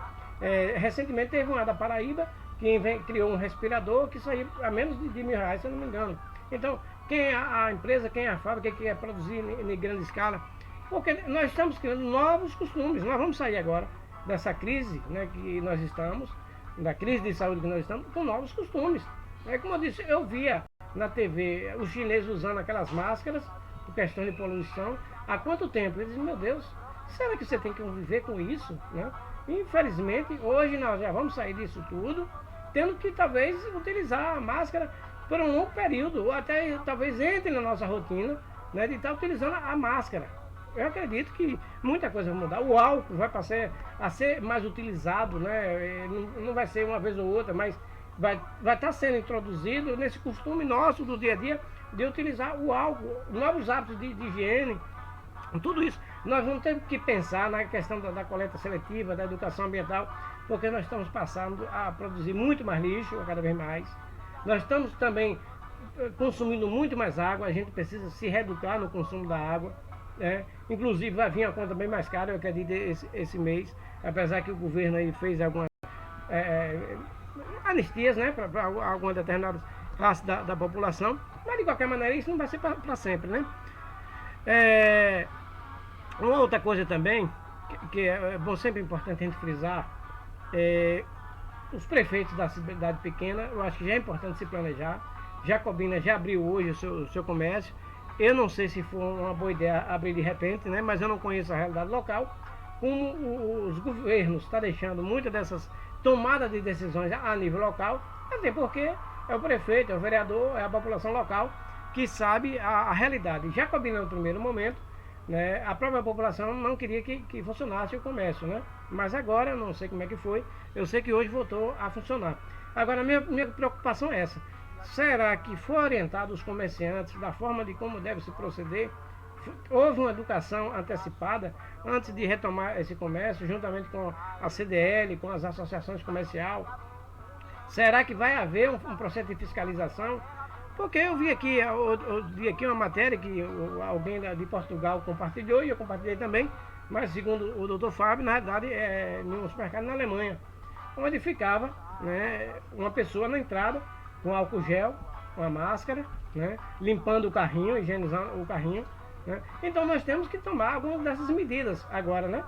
S1: Recentemente teve uma da Paraíba que criou um respirador que saiu a menos de R$1.000, se eu não me engano. Então, quem é a empresa, quem é a fábrica que quer produzir em grande escala? Porque nós estamos criando novos costumes. Nós vamos sair agora dessa crise, né, que nós estamos, da crise de saúde que nós estamos, com novos costumes. Como eu disse, eu via na TV os chineses usando aquelas máscaras por questão de poluição. Há quanto tempo? Eles dizem, meu Deus, será que você tem que conviver com isso, né? Infelizmente, hoje nós já vamos sair disso tudo, tendo que talvez utilizar a máscara por um longo período, ou até talvez entre na nossa rotina, né, de estar utilizando a máscara. Eu acredito que muita coisa vai mudar. O álcool vai passar a ser mais utilizado, né? Não vai ser uma vez ou outra, mas vai estar sendo introduzido nesse costume nosso do dia a dia de utilizar o álcool, novos hábitos de higiene, tudo isso. Nós vamos ter que pensar na questão da coleta seletiva, da educação ambiental, porque nós estamos passando a produzir muito mais lixo, cada vez mais. Nós estamos também consumindo muito mais água, a gente precisa se reeducar no consumo da água, né? Inclusive vai vir a conta bem mais cara, eu acredito, esse mês, apesar que o governo aí fez algumas anistias, né, para algumas determinadas classes da população, mas de qualquer maneira isso não vai ser para sempre, né? Uma outra coisa também, que é bom, sempre importante a gente frisar, os prefeitos da cidade pequena, eu acho que já é importante se planejar. Jacobina já abriu hoje o seu comércio. Eu não sei se foi uma boa ideia abrir de repente, né? Mas eu não conheço a realidade local. Como os governos estão deixando muitas dessas tomadas de decisões a nível local, até porque é o prefeito, é o vereador, é a população local que sabe a realidade. Jacobina, no primeiro momento, né, a própria população não queria que funcionasse o comércio, né? Mas agora, eu não sei como é que foi, eu sei que hoje voltou a funcionar. Agora, minha preocupação é essa. Será que foi orientado os comerciantes da forma de como deve se proceder? Houve uma educação antecipada antes de retomar esse comércio, juntamente com a CDL, com as associações comerciais? Será que vai haver um processo de fiscalização? Porque eu vi aqui uma matéria que alguém de Portugal compartilhou, e eu compartilhei também, mas segundo o doutor Fábio, na verdade, é num supermercado na Alemanha, onde ficava, né, uma pessoa na entrada com álcool gel, uma máscara, né, limpando o carrinho, higienizando o carrinho, né? Então nós temos que tomar algumas dessas medidas agora, né?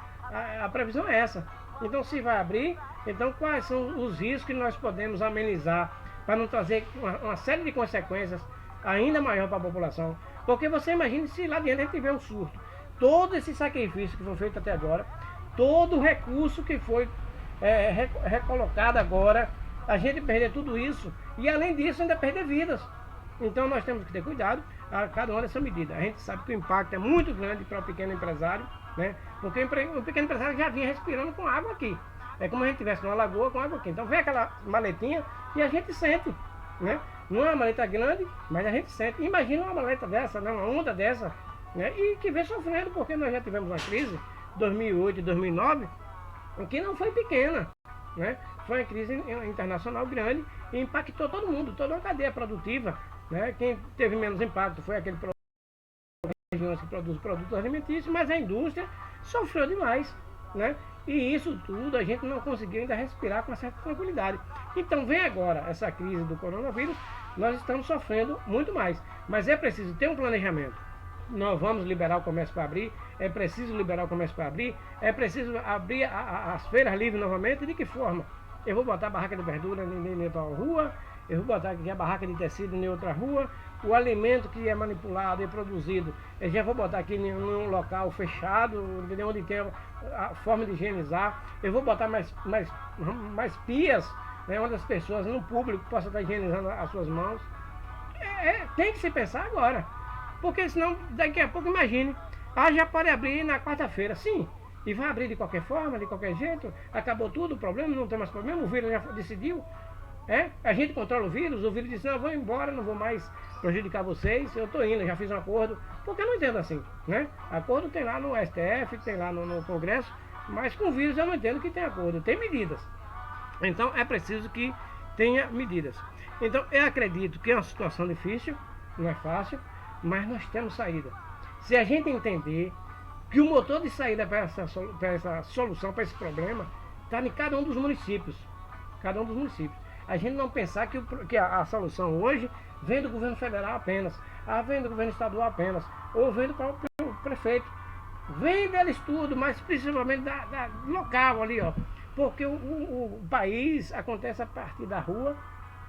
S1: A previsão é essa. Então, se vai abrir, então quais são os riscos que nós podemos amenizar para não trazer uma série de consequências ainda maior para a população? Porque você imagina se lá adiante a gente tiver um surto. Todo esse sacrifício que foi feito até agora, todo o recurso que foi recolocado agora, a gente perder tudo isso e, além disso, ainda perder vidas. Então nós temos que ter cuidado a cada uma dessa medida. A gente sabe que o impacto é muito grande para o pequeno empresário, né? Porque o pequeno empresário já vinha respirando com água aqui. É como a gente estivesse numa lagoa com água aqui. Então vem aquela maletinha e a gente sente, né? Não é uma maleta grande, mas a gente sente. Imagina uma maleta dessa, né? Uma onda dessa, né? E que vem sofrendo, porque nós já tivemos uma crise 2008 e 2009, que não foi pequena, né? Foi uma crise internacional grande e impactou todo mundo, toda a cadeia produtiva, né? Quem teve menos impacto foi aquele regiões que produzem produtos alimentícios, mas a indústria sofreu demais, né? E isso tudo a gente não conseguiu ainda respirar com uma certa tranquilidade. Então vem agora essa crise do coronavírus, nós estamos sofrendo muito mais, mas é preciso ter um planejamento. Nós vamos liberar o comércio para abrir, é preciso liberar o comércio para abrir, é preciso abrir as feiras livres novamente. De que forma? Eu vou botar a barraca de verdura em outra rua, eu vou botar aqui a barraca de tecido em outra rua, o alimento que é manipulado e produzido, eu já vou botar aqui em um local fechado, onde tem a forma de higienizar. Eu vou botar mais pias, né, onde as pessoas no público possam estar higienizando as suas mãos. Tem que se pensar agora, porque senão daqui a pouco, imagine, já pode abrir na quarta-feira, sim, e vai abrir de qualquer forma, de qualquer jeito, acabou tudo, o problema, não tem mais problema, o vírus já decidiu. A gente controla o vírus diz, não, eu vou embora, não vou mais prejudicar vocês, eu estou indo, já fiz um acordo, porque eu não entendo assim, né? Acordo tem lá no STF, tem lá no Congresso, mas com o vírus eu não entendo que tem acordo, tem medidas. Então é preciso que tenha medidas. Então eu acredito que é uma situação difícil, não é fácil, mas nós temos saída. Se a gente entender que o motor de saída para essa solução, para esse problema, está em cada um dos municípios. Cada um dos municípios. A gente não pensar que a solução hoje vem do governo federal apenas, vem do governo estadual apenas, ou vem do próprio prefeito. Vem deles tudo, mas principalmente da local ali, ó. Porque o país acontece a partir da rua,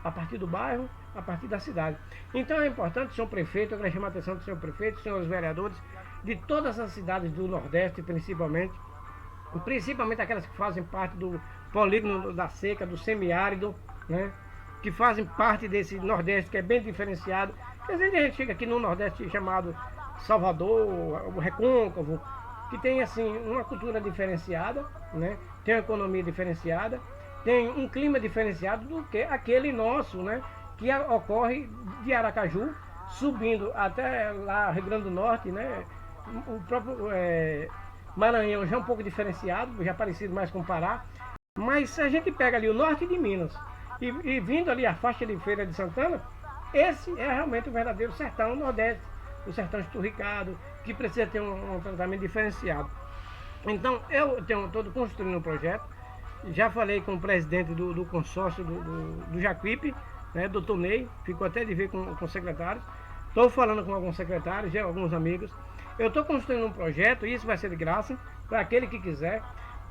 S1: a partir do bairro, a partir da cidade. Então é importante, senhor prefeito, eu quero chamar a atenção do senhor prefeito, senhores vereadores, de todas as cidades do Nordeste, principalmente aquelas que fazem parte do polígono da seca, do semiárido, né? Que fazem parte desse Nordeste que é bem diferenciado. Às vezes a gente chega aqui no Nordeste chamado Salvador, o Recôncavo, que tem assim uma cultura diferenciada, né? Tem uma economia diferenciada, tem um clima diferenciado do que aquele nosso, né? Que ocorre de Aracaju, subindo até lá Rio Grande do Norte, né? O próprio Maranhão já é um pouco diferenciado, já parecido mais com o Pará. Mas se a gente pega ali o norte de Minas e vindo ali a faixa de Feira de Santana, esse é realmente o verdadeiro sertão nordeste, o sertão esturricado, que precisa ter um tratamento diferenciado. Então eu estou construindo um projeto, já falei com o presidente do consórcio do Jacuípe, né, doutor Ney, ficou até de ver com secretários. Estou falando com alguns secretários, já alguns amigos. Eu estou construindo um projeto, e isso vai ser de graça, para aquele que quiser,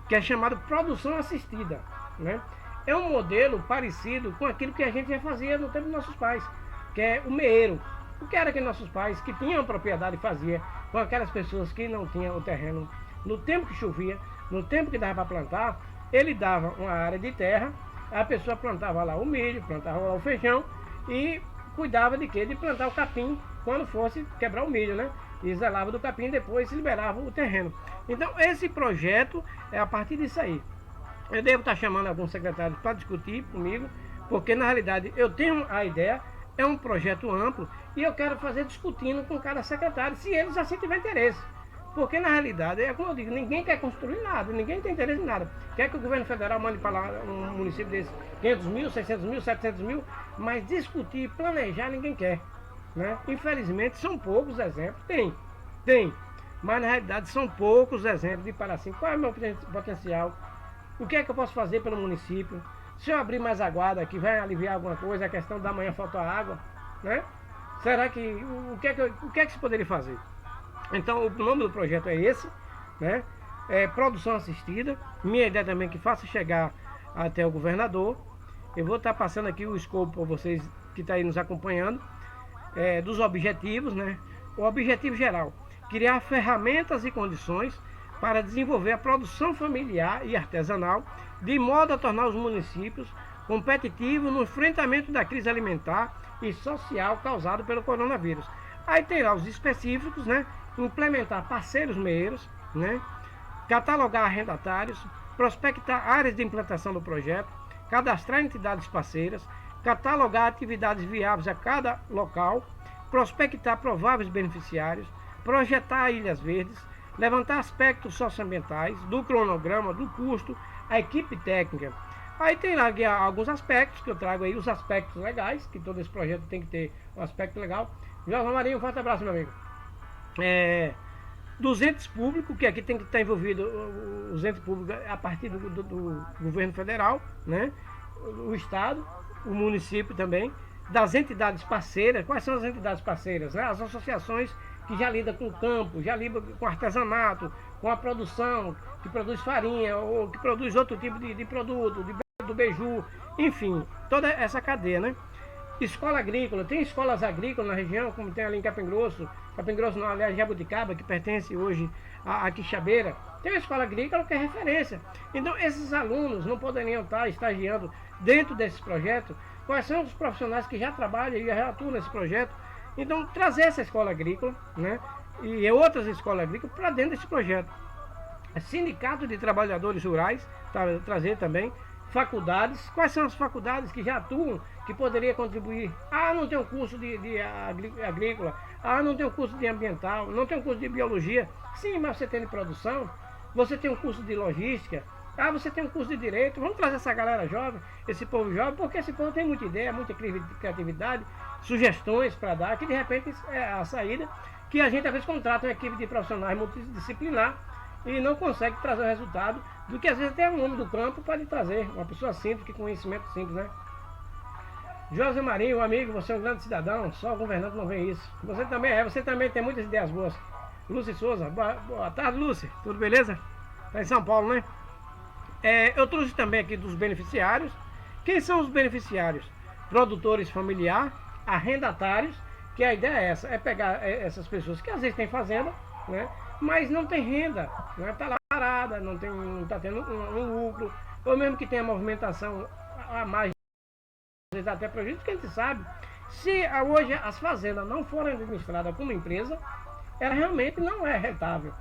S1: que é chamado produção assistida, né? É um modelo parecido com aquilo que a gente já fazia no tempo dos nossos pais, que é o meeiro. O que era que nossos pais, que tinham propriedade, fazia com aquelas pessoas que não tinham o terreno. No tempo que chovia, no tempo que dava para plantar, ele dava uma área de terra, a pessoa plantava lá o milho, plantava lá o feijão e cuidava de quê? De plantar o capim quando fosse quebrar o milho, né? E zelava do capim, depois liberava o terreno. Então esse projeto é a partir disso aí. Eu devo estar chamando alguns secretários para discutir comigo, porque na realidade eu tenho a ideia, é um projeto amplo e eu quero fazer discutindo com cada secretário, se eles assim tiverem interesse. Porque na realidade, é como eu digo, ninguém quer construir nada, ninguém tem interesse em nada. Quer que o governo federal mande para lá um município desse 500 mil, 600 mil, 700 mil, mas discutir, planejar, ninguém quer, né? Infelizmente são poucos exemplos, tem, mas na realidade são poucos exemplos de para assim, qual é o meu potencial, o que é que eu posso fazer pelo município, se eu abrir mais aguada aqui, vai aliviar alguma coisa, a questão da manhã falta água, né? Será que, o que é que se poderia fazer? Então o nome do projeto é esse, né? É produção assistida. Minha ideia também é que faça chegar até o governador. Eu vou estar passando aqui o escopo para vocês que estão aí nos acompanhando, dos objetivos, né? O objetivo geral, criar ferramentas e condições para desenvolver a produção familiar e artesanal, de modo a tornar os municípios competitivos no enfrentamento da crise alimentar e social causada pelo coronavírus. Aí tem lá os específicos, né? Implementar parceiros meeiros, né? Catalogar arrendatários, prospectar áreas de implantação do projeto, cadastrar entidades parceiras, catalogar atividades viáveis a cada local, prospectar prováveis beneficiários, projetar ilhas verdes, levantar aspectos socioambientais, do cronograma, do custo, a equipe técnica. Aí tem lá alguns aspectos, que eu trago aí, os aspectos legais, que todo esse projeto tem que ter um aspecto legal. Jorge Marinho, um forte abraço, meu amigo. Dos entes públicos, que aqui tem que estar envolvido os entes públicos a partir do governo federal, né? O estado, o município também, das entidades parceiras. Quais são as entidades parceiras, né? As associações que já lidam com o campo, já lidam com artesanato, com a produção, que produz farinha ou que produz outro tipo de produto, do beiju, enfim, toda essa cadeia, né? Escola agrícola, tem escolas agrícolas na região, como tem ali em Capim Grosso não, aliás, Jabuticaba, que pertence hoje a Quixabeira, tem uma escola agrícola que é referência. Então esses alunos não poderiam estar estagiando dentro desse projeto. Quais são os profissionais que já trabalham e já atuam nesse projeto? Então trazer essa escola agrícola, né, e outras escolas agrícolas para dentro desse projeto. Sindicato de trabalhadores rurais, trazer também. Faculdades, quais são as faculdades que já atuam, que poderia contribuir? Ah, não tem um curso de agrícola, ah, não tem um curso de ambiental, não tem um curso de biologia. Sim, mas você tem de produção, você tem um curso de logística, ah, você tem um curso de direito. Vamos trazer essa galera jovem, esse povo jovem, porque esse povo tem muita ideia, muita criatividade, sugestões para dar, que de repente é a saída, que a gente às vezes contrata uma equipe de profissionais multidisciplinar e não consegue trazer o resultado do que às vezes até um homem do campo pode trazer, uma pessoa simples, que conhecimento simples, né? José Marinho, amigo, você é um grande cidadão, só o governante não vê isso. Você também tem muitas ideias boas. Lúcia Souza, boa tarde, Lúcia, tudo beleza? Está em São Paulo, né? Eu trouxe também aqui dos beneficiários. Quem são os beneficiários? Produtores familiares, arrendatários, que a ideia é essa, é pegar essas pessoas que às vezes têm fazenda, né? Mas não tem renda, né? Tá lá parada, não está tendo um lucro, ou mesmo que tenha movimentação a mais, às vezes até prejuízo, que a gente sabe, se hoje as fazendas não forem administradas como empresa, ela realmente não é rentável.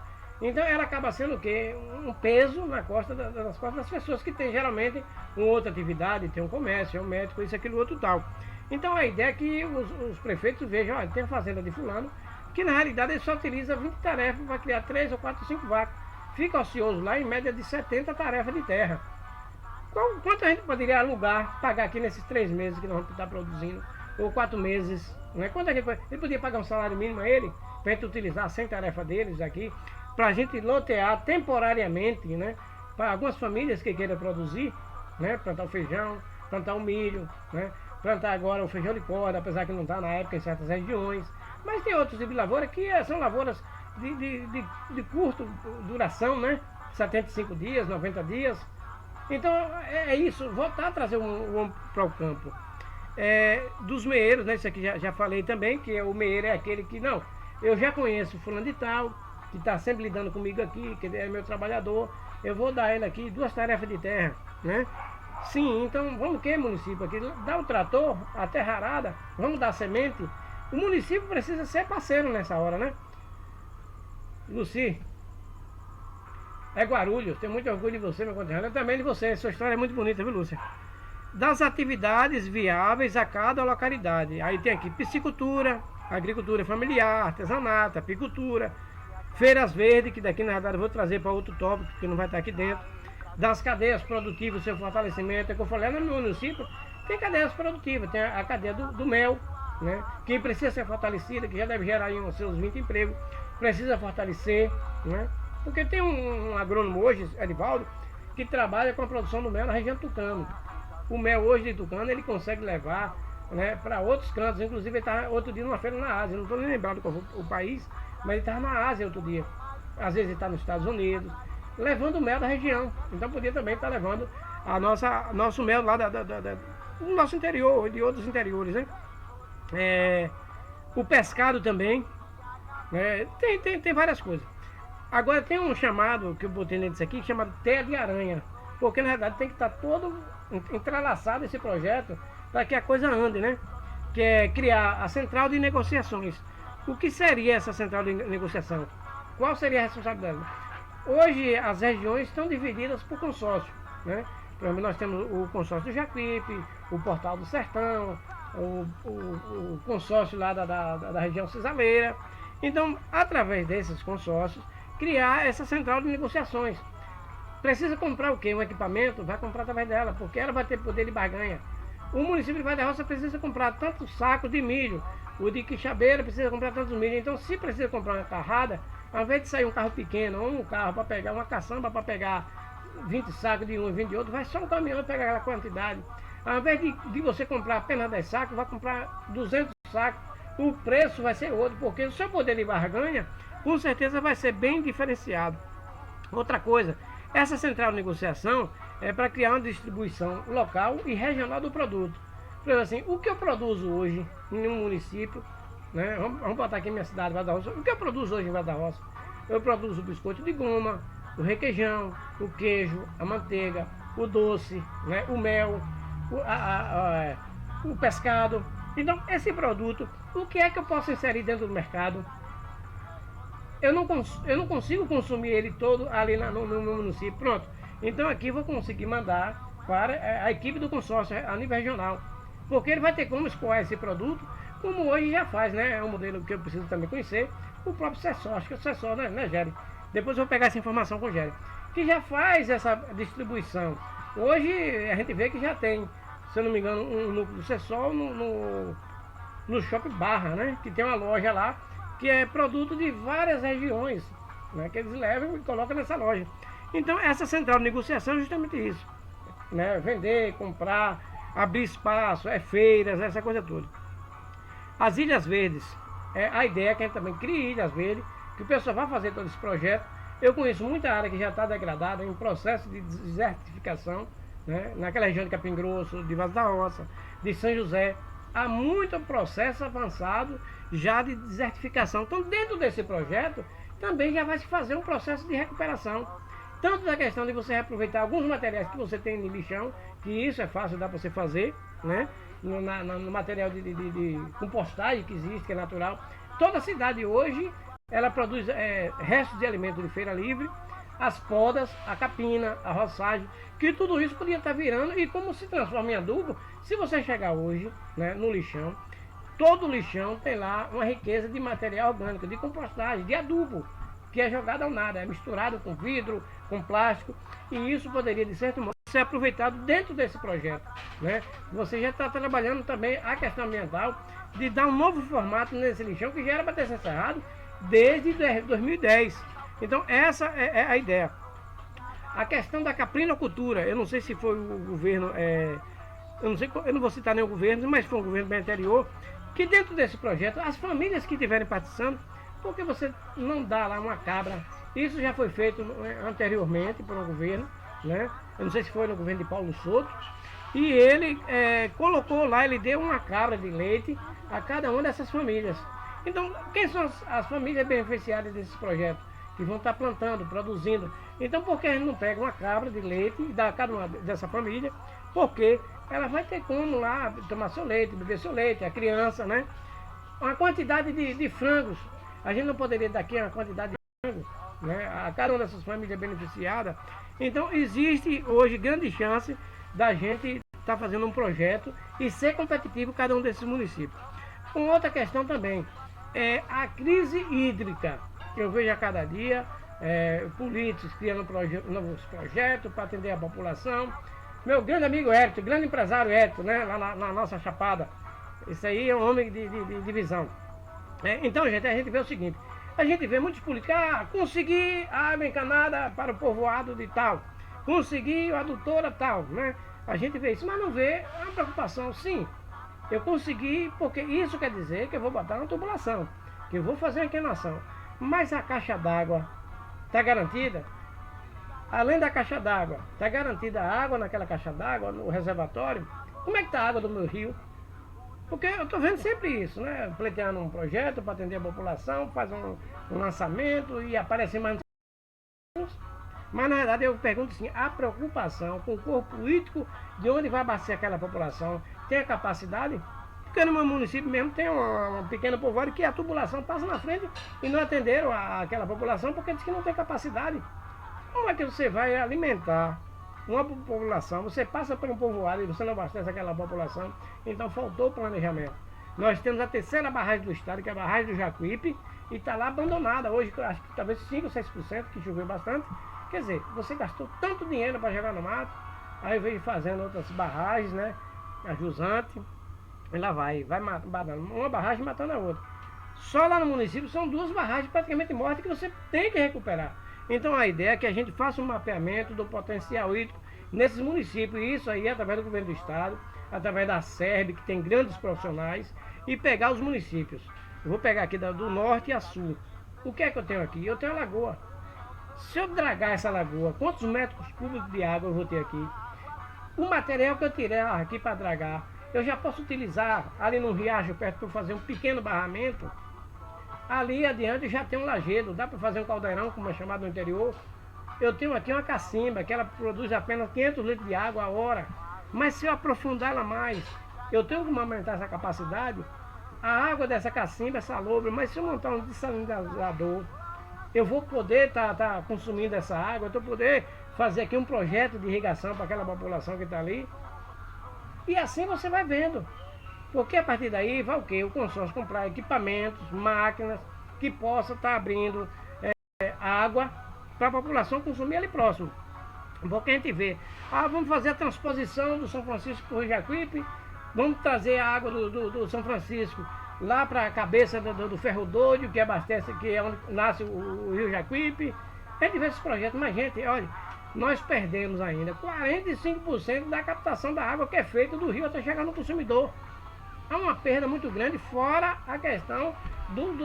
S1: Então ela acaba sendo o quê? Um peso nas costas das pessoas que têm geralmente uma outra atividade, tem um comércio, é um médico, isso, aquilo, outro tal. Então a ideia é que os prefeitos vejam, olha, tem a fazenda de fulano, que na realidade ele só utiliza 20 tarefas para criar 3 ou 4 ou 5 vacas. Fica ocioso lá em média de 70 tarefas de terra. Quanto a gente poderia alugar, pagar aqui nesses 3 meses que nós vamos estar produzindo, ou 4 meses, né? Quanto ele podia pagar um salário mínimo a ele, para a gente utilizar sem tarefa deles aqui, para a gente lotear temporariamente, né? Para algumas famílias que queiram produzir, né? Plantar o feijão, plantar o milho, né? Plantar agora o feijão de corda, apesar que não está na época em certas regiões. Mas tem outros tipos de lavoura que são lavouras de curta duração, né? 75 dias, 90 dias. Então é isso, voltar a trazer o homem para o campo. Dos meeiros, né? Isso aqui já falei também, que o meeiro é aquele que, não, eu já conheço fulano de tal, que está sempre lidando comigo aqui, que é meu trabalhador, eu vou dar ele aqui 2 tarefas de terra, né? Sim, então vamos que município aqui? Dá o trator, a terra arada, vamos dar semente. O município precisa ser parceiro nessa hora, né? Luci, é Guarulhos, tenho muito orgulho de você, meu conterrâneo, também de você, sua história é muito bonita, viu, Lúcia? Das atividades viáveis a cada localidade. Aí tem aqui piscicultura, agricultura familiar, artesanato, apicultura, feiras verdes, que daqui na verdade eu vou trazer para outro tópico, que não vai estar aqui dentro. Das cadeias produtivas, seu fortalecimento, é que eu falei, no meu município tem cadeias produtivas, tem a cadeia do mel, né? Que precisa ser fortalecida, que já deve gerar aí uns seus 20 empregos, precisa fortalecer, né? Porque tem um agrônomo hoje, Edivaldo, que trabalha com a produção do mel na região do Tucano. O mel hoje de Tucano ele consegue levar, né, para outros cantos, inclusive ele estava outro dia numa feira na Ásia, não estou nem lembrado qual foi o país, mas ele estava na Ásia outro dia, às vezes ele está nos Estados Unidos, levando o mel da região, então podia também estar levando nosso mel lá do nosso interior, de outros interiores, né? O pescado também, né? Tem várias coisas. Agora tem um chamado que eu botei nisso aqui, chamado teia de aranha, porque na verdade tem que estar todo entrelaçado esse projeto para que a coisa ande, né? Que é criar a central de negociações. O que seria essa central de negociação? Qual seria a responsabilidade? Hoje as regiões estão divididas por consórcio, né? Por exemplo, nós temos o consórcio do Jacuípe, o Portal do Sertão, o consórcio lá da região cisaleira. Então, através desses consórcios, criar essa central de negociações. Precisa comprar o quê? Um equipamento? Vai comprar através dela, porque ela vai ter poder de barganha. O município de Vaz da Roça precisa comprar tantos sacos de milho, o de Quixabeira precisa comprar tantos milho. Então, se precisa comprar uma carrada, ao invés de sair um carro pequeno ou um carro para pegar uma caçamba para pegar 20 sacos de um e 20 de outro, vai só um caminhão pegar aquela quantidade. Ao invés de você comprar apenas 10 sacos, vai comprar 200 sacos, o preço vai ser outro, porque o seu poder de barganha, com certeza vai ser bem diferenciado. Outra coisa, essa central de negociação é para criar uma distribuição local e regional do produto. Por exemplo, assim, o que eu produzo hoje em um município, né? Vamos botar aqui minha cidade, Vaz da Roça. O que eu produzo hoje em Vaz da Roça? Eu produzo o biscoito de goma, o requeijão, o queijo, a manteiga, o doce, né? O mel, o pescado. Então, esse produto, o que é que eu posso inserir dentro do mercado? Eu não consigo consumir ele todo ali no meu município. Pronto. Então aqui eu vou conseguir mandar para a equipe do consórcio a nível regional. Porque ele vai ter como escoar esse produto, como hoje já faz, né? É um modelo que eu preciso também conhecer, o próprio Sessor, acho que é o Sessor, né, Géry? Depois eu vou pegar essa informação com o Géry, que já faz essa distribuição. Hoje a gente vê que já tem, se eu não me engano, um núcleo do Sessor no Shopping Barra, né? Que tem uma loja lá, que é produto de várias regiões, né? Que eles levam e colocam nessa loja. Então essa central de negociação é justamente isso, né? Vender, comprar, abrir espaço, feiras, essa coisa toda. As Ilhas Verdes, a ideia é que a gente também crie Ilhas Verdes, que o pessoal vai fazer todo esse projeto. Eu conheço muita área que já está degradada, em processo de desertificação, né? Naquela região de Capim Grosso, de Vaz da Roça, de São José, há muito processo avançado já de desertificação. Então, dentro desse projeto, também já vai se fazer um processo de recuperação. Tanto da questão de você reaproveitar alguns materiais que você tem de lixão, que isso é fácil, dá para você fazer, né? No material de compostagem que existe, que é natural. Toda cidade hoje, ela produz restos de alimentos de feira livre, as podas, a capina, a roçagem, que tudo isso podia estar virando, e como se transforma em adubo, se você chegar hoje, né, no lixão, todo lixão tem lá uma riqueza de material orgânico, de compostagem, de adubo, que é jogado ao nada, é misturado com vidro, com plástico, e isso poderia, de certo modo, ser aproveitado dentro desse projeto, né? Você já está trabalhando também a questão ambiental de dar um novo formato nesse lixão que já era para ter sido encerrado desde 2010. Então essa é a ideia. A questão da caprinocultura, eu não sei se foi o governo, eu não vou citar nenhum governo, mas foi um governo bem anterior, que dentro desse projeto, as famílias que estiverem participando, por que você não dá lá uma cabra? Isso já foi feito anteriormente por um governo, né? Eu não sei se foi no governo de Paulo Souto, e ele colocou lá, ele deu uma cabra de leite a cada uma dessas famílias. Então, quem são as famílias beneficiadas desses projetos? Que vão estar plantando, produzindo. Então, por que a gente não pega uma cabra de leite e dá a cada uma dessa família? Porque ela vai ter como lá tomar seu leite, beber seu leite, a criança, né? Uma quantidade de frangos. A gente não poderia dar aqui uma quantidade de frangos, né? A cada uma dessas famílias beneficiadas. Então, existe hoje grande chance da gente estar fazendo um projeto e ser competitivo cada um desses municípios. Uma outra questão também é a crise hídrica. Eu vejo a cada dia políticos criando novos projetos para atender a população. Meu grande amigo Hérito, grande empresário Hérito, né, lá na nossa Chapada. Isso aí é um homem de visão. Então, gente, a gente vê o seguinte. A gente vê muitos políticos, conseguir água encanada para o povoado de tal. Conseguir a adutora tal, né? A gente vê isso, mas não vê a preocupação. Sim, eu consegui, porque isso quer dizer que eu vou botar uma tubulação, que eu vou fazer uma inclinação. Mas a caixa d'água está garantida? Além da caixa d'água, está garantida a água naquela caixa d'água, no reservatório? Como é que está a água do meu rio? Porque eu estou vendo sempre isso, né? Pleiteando um projeto para atender a população, faz um lançamento e aparece mais. Mas na verdade eu pergunto assim, a preocupação com o corpo político de onde vai abastecer aquela população tem a capacidade? Porque no meu município mesmo tem uma pequena povoação que a tubulação passa na frente e não atenderam aquela população porque diz que não tem capacidade. Como é que você vai alimentar uma população? Você passa por um povoado e você não abastece aquela população, então faltou planejamento. Nós temos a terceira barragem do estado, que é a barragem do Jacuípe, e está lá abandonada. Hoje acho que talvez 5 ou 6%, que choveu bastante. Quer dizer, você gastou tanto dinheiro para jogar no mato, aí veio fazendo outras barragens, né? A jusante. E lá vai matando uma barragem matando a outra. Só lá no município são 2 barragens praticamente mortas que você tem que recuperar. Então a ideia é que a gente faça um mapeamento do potencial hídrico nesses municípios. E isso aí através do governo do estado, através da SERB, que tem grandes profissionais, e pegar os municípios. Eu vou pegar aqui do norte a sul. O que é que eu tenho aqui? Eu tenho a lagoa. Se eu dragar essa lagoa, quantos metros cúbicos de água eu vou ter aqui? O material que eu tirei aqui para dragar, eu já posso utilizar ali no riacho perto para fazer um pequeno barramento. Ali adiante já tem um lajedo, dá para fazer um caldeirão, como é chamado no interior. Eu tenho aqui uma cacimba, que ela produz apenas 500 litros de água a hora. Mas se eu aprofundar ela mais, eu tenho como aumentar essa capacidade. A água dessa cacimba é salobre, mas se eu montar um dessalinizador, eu vou poder tá consumindo essa água, eu vou poder fazer aqui um projeto de irrigação para aquela população que está ali. E assim você vai vendo. Porque a partir daí vai o quê? O consórcio comprar equipamentos, máquinas que possa estar abrindo água para a população consumir ali próximo. Porque a gente vê, vamos fazer a transposição do São Francisco para o Rio Jacuípe, vamos trazer a água do São Francisco lá para a cabeça do ferrodôdio, que abastece, que é onde nasce o Rio Jacuípe. A gente vê esses projetos, mas gente, olha, nós perdemos ainda 45% da captação da água que é feita do rio até chegar no consumidor. Há uma perda muito grande, fora a questão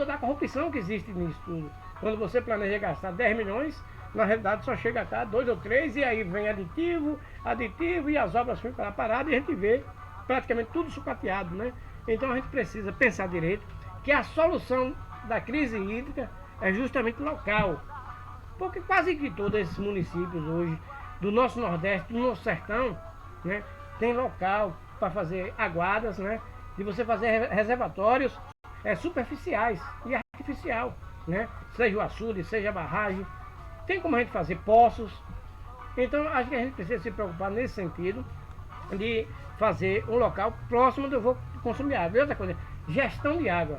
S1: da corrupção que existe nisso tudo. Quando você planeja gastar 10 milhões, na realidade só chega a cá 2 ou 3, e aí vem aditivo, e as obras ficam lá paradas, e a gente vê praticamente tudo sucateado, né? Então a gente precisa pensar direito que a solução da crise hídrica é justamente local. Porque quase que todos esses municípios hoje, do nosso Nordeste, do nosso Sertão, né, tem local para fazer aguadas, né? De você fazer reservatórios superficiais e artificial, né? Seja o açude, seja a barragem. Tem como a gente fazer poços. Então acho que a gente precisa se preocupar nesse sentido de fazer um local próximo onde eu vou consumir água. E outra coisa, gestão de água.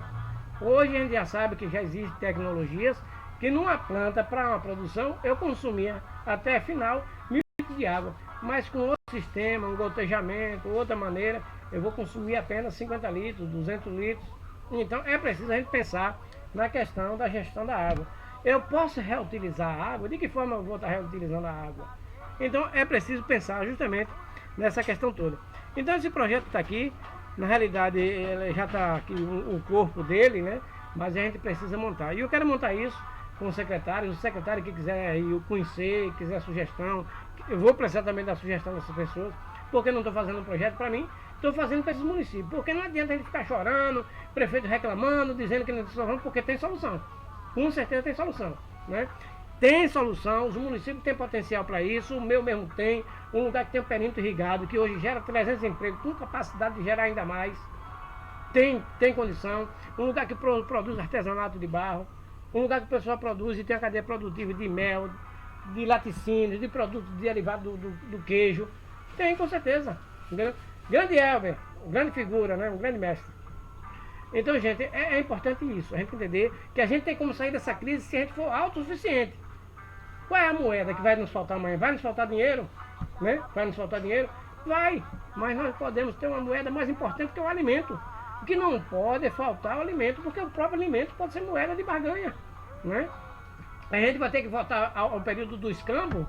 S1: Hoje a gente já sabe que já existem tecnologias que numa planta para uma produção eu consumia até final 1.000 litros de água. mas com outro sistema, um gotejamento, outra maneira, eu vou consumir apenas 50 litros, 200 litros. Então é preciso a gente pensar na questão da gestão da água. Eu posso reutilizar a água? De que forma eu vou estar reutilizando a água? Então é preciso pensar justamente nessa questão toda. Então esse projeto está aqui, na realidade ele já está aqui o corpo dele, né? Mas a gente precisa montar. E eu quero montar isso com os secretários. O secretário que quiser aí conhecer, quiser sugestão, eu vou precisar também da sugestão dessas pessoas, porque não estou fazendo um projeto para mim, estou fazendo para esses municípios. Porque não adianta a gente ficar chorando, prefeito reclamando, dizendo que não tem solução, porque tem solução. Com certeza tem solução, né? Tem solução, os municípios têm potencial para isso, o meu mesmo tem, um lugar que tem um perímetro irrigado, que hoje gera 300 empregos, com capacidade de gerar ainda mais, tem condição, um lugar que produz artesanato de barro, um lugar que o pessoal produz e tem a cadeia produtiva de mel, de laticínios, de produtos derivados do queijo, tem com certeza, entendeu? Grande Elber, grande figura, né? Um grande mestre. Então, gente, é importante isso, a gente entender que a gente tem como sair dessa crise se a gente for autossuficiente. Qual é a moeda que vai nos faltar amanhã? Vai nos faltar dinheiro? Né? Vai nos faltar dinheiro? Vai, mas nós podemos ter uma moeda mais importante que é o alimento. O que não pode é faltar o alimento, porque o próprio alimento pode ser moeda de barganha, né? A gente vai ter que voltar ao período do escambo,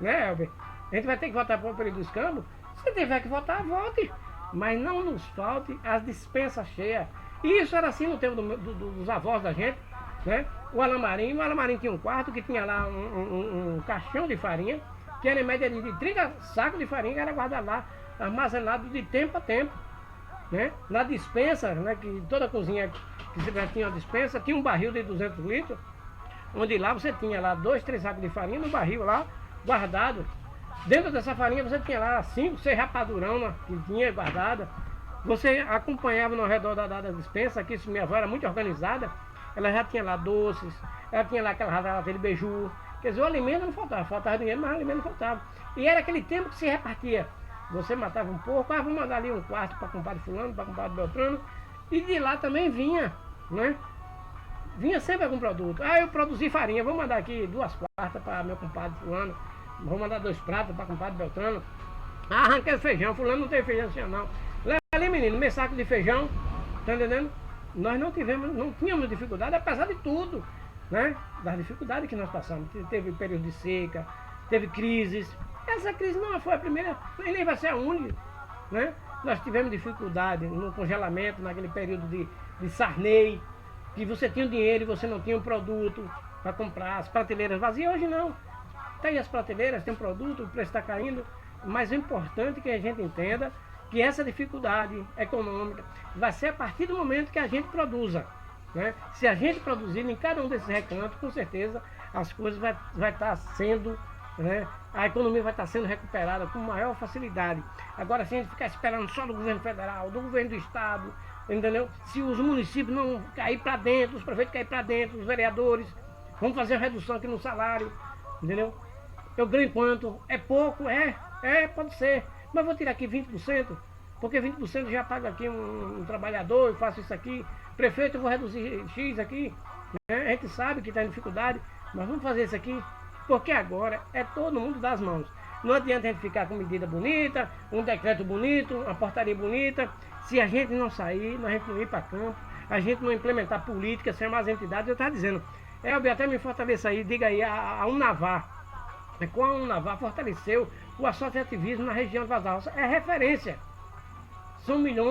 S1: né, Elber? A gente vai ter que voltar para o período do escambo. Se tiver que voltar, volte. Mas não nos falte as dispensas cheias. E isso era assim no tempo dos avós da gente, né? O Alamarim tinha um quarto que tinha lá um caixão de farinha, que era em média de 30 sacos de farinha, que era guardado lá, armazenado de tempo a tempo, né? Na dispensa, né, que toda cozinha que você tinha uma dispensa, tinha um barril de 200 litros, onde lá você tinha lá 2, 3 sacos de farinha no barril lá, guardado. Dentro dessa farinha você tinha lá 5, 6 rapadurão que tinha guardada. Você acompanhava no redor da dispensa, que isso, minha avó era muito organizada, ela já tinha lá doces, ela tinha lá aquele beiju. Quer dizer, o alimento não faltava, faltava dinheiro, mas o alimento não faltava. E era aquele tempo que se repartia. Você matava um porco, vou mandar ali um quarto para compadre fulano, para compadre Beltrano, e de lá também vinha, né? Vinha sempre algum produto. Eu produzi farinha, vou mandar aqui 2 quartas para meu compadre fulano, vou mandar 2 pratos para compadre Beltrano. Arranquei o feijão, fulano não tem feijão assim não. Leva ali, menino, meio saco de feijão, tá entendendo? Nós não tínhamos dificuldade, apesar de tudo, né? Das dificuldades que nós passamos. Teve período de seca, teve crises. Essa crise não foi a primeira, nem vai ser a única, né? Nós tivemos dificuldade no congelamento, naquele período de Sarney, que você tinha o dinheiro e você não tinha um produto para comprar, as prateleiras vazias. Hoje não. Tá aí as prateleiras, tem um produto, o preço está caindo, mas é importante que a gente entenda que essa dificuldade econômica vai ser a partir do momento que a gente produza, né? Se a gente produzir em cada um desses recantos, com certeza as coisas vai estar sendo, né? A economia vai estar sendo recuperada com maior facilidade. Agora, se a gente ficar esperando só do governo federal, do governo do estado, entendeu? Se os municípios não cair para dentro, os prefeitos cair para dentro, os vereadores, vamos fazer uma redução aqui no salário, entendeu? Eu ganho quanto? É pouco? Pode ser. Mas vou tirar aqui 20%, porque 20% já paga aqui um trabalhador, eu faço isso aqui. Prefeito, eu vou reduzir X aqui, né? A gente sabe que está em dificuldade, mas vamos fazer isso aqui, porque agora é todo mundo das mãos. Não adianta a gente ficar com medida bonita, um decreto bonito, uma portaria bonita, se a gente não sair, a gente não ir para campo, a gente não implementar política, ser mais entidades. Eu estava dizendo, Elber, até me fortaleça aí, diga aí, a Unavá. Com a Unavá fortaleceu o associativismo na região de Vaz da Roça. É referência. São milhões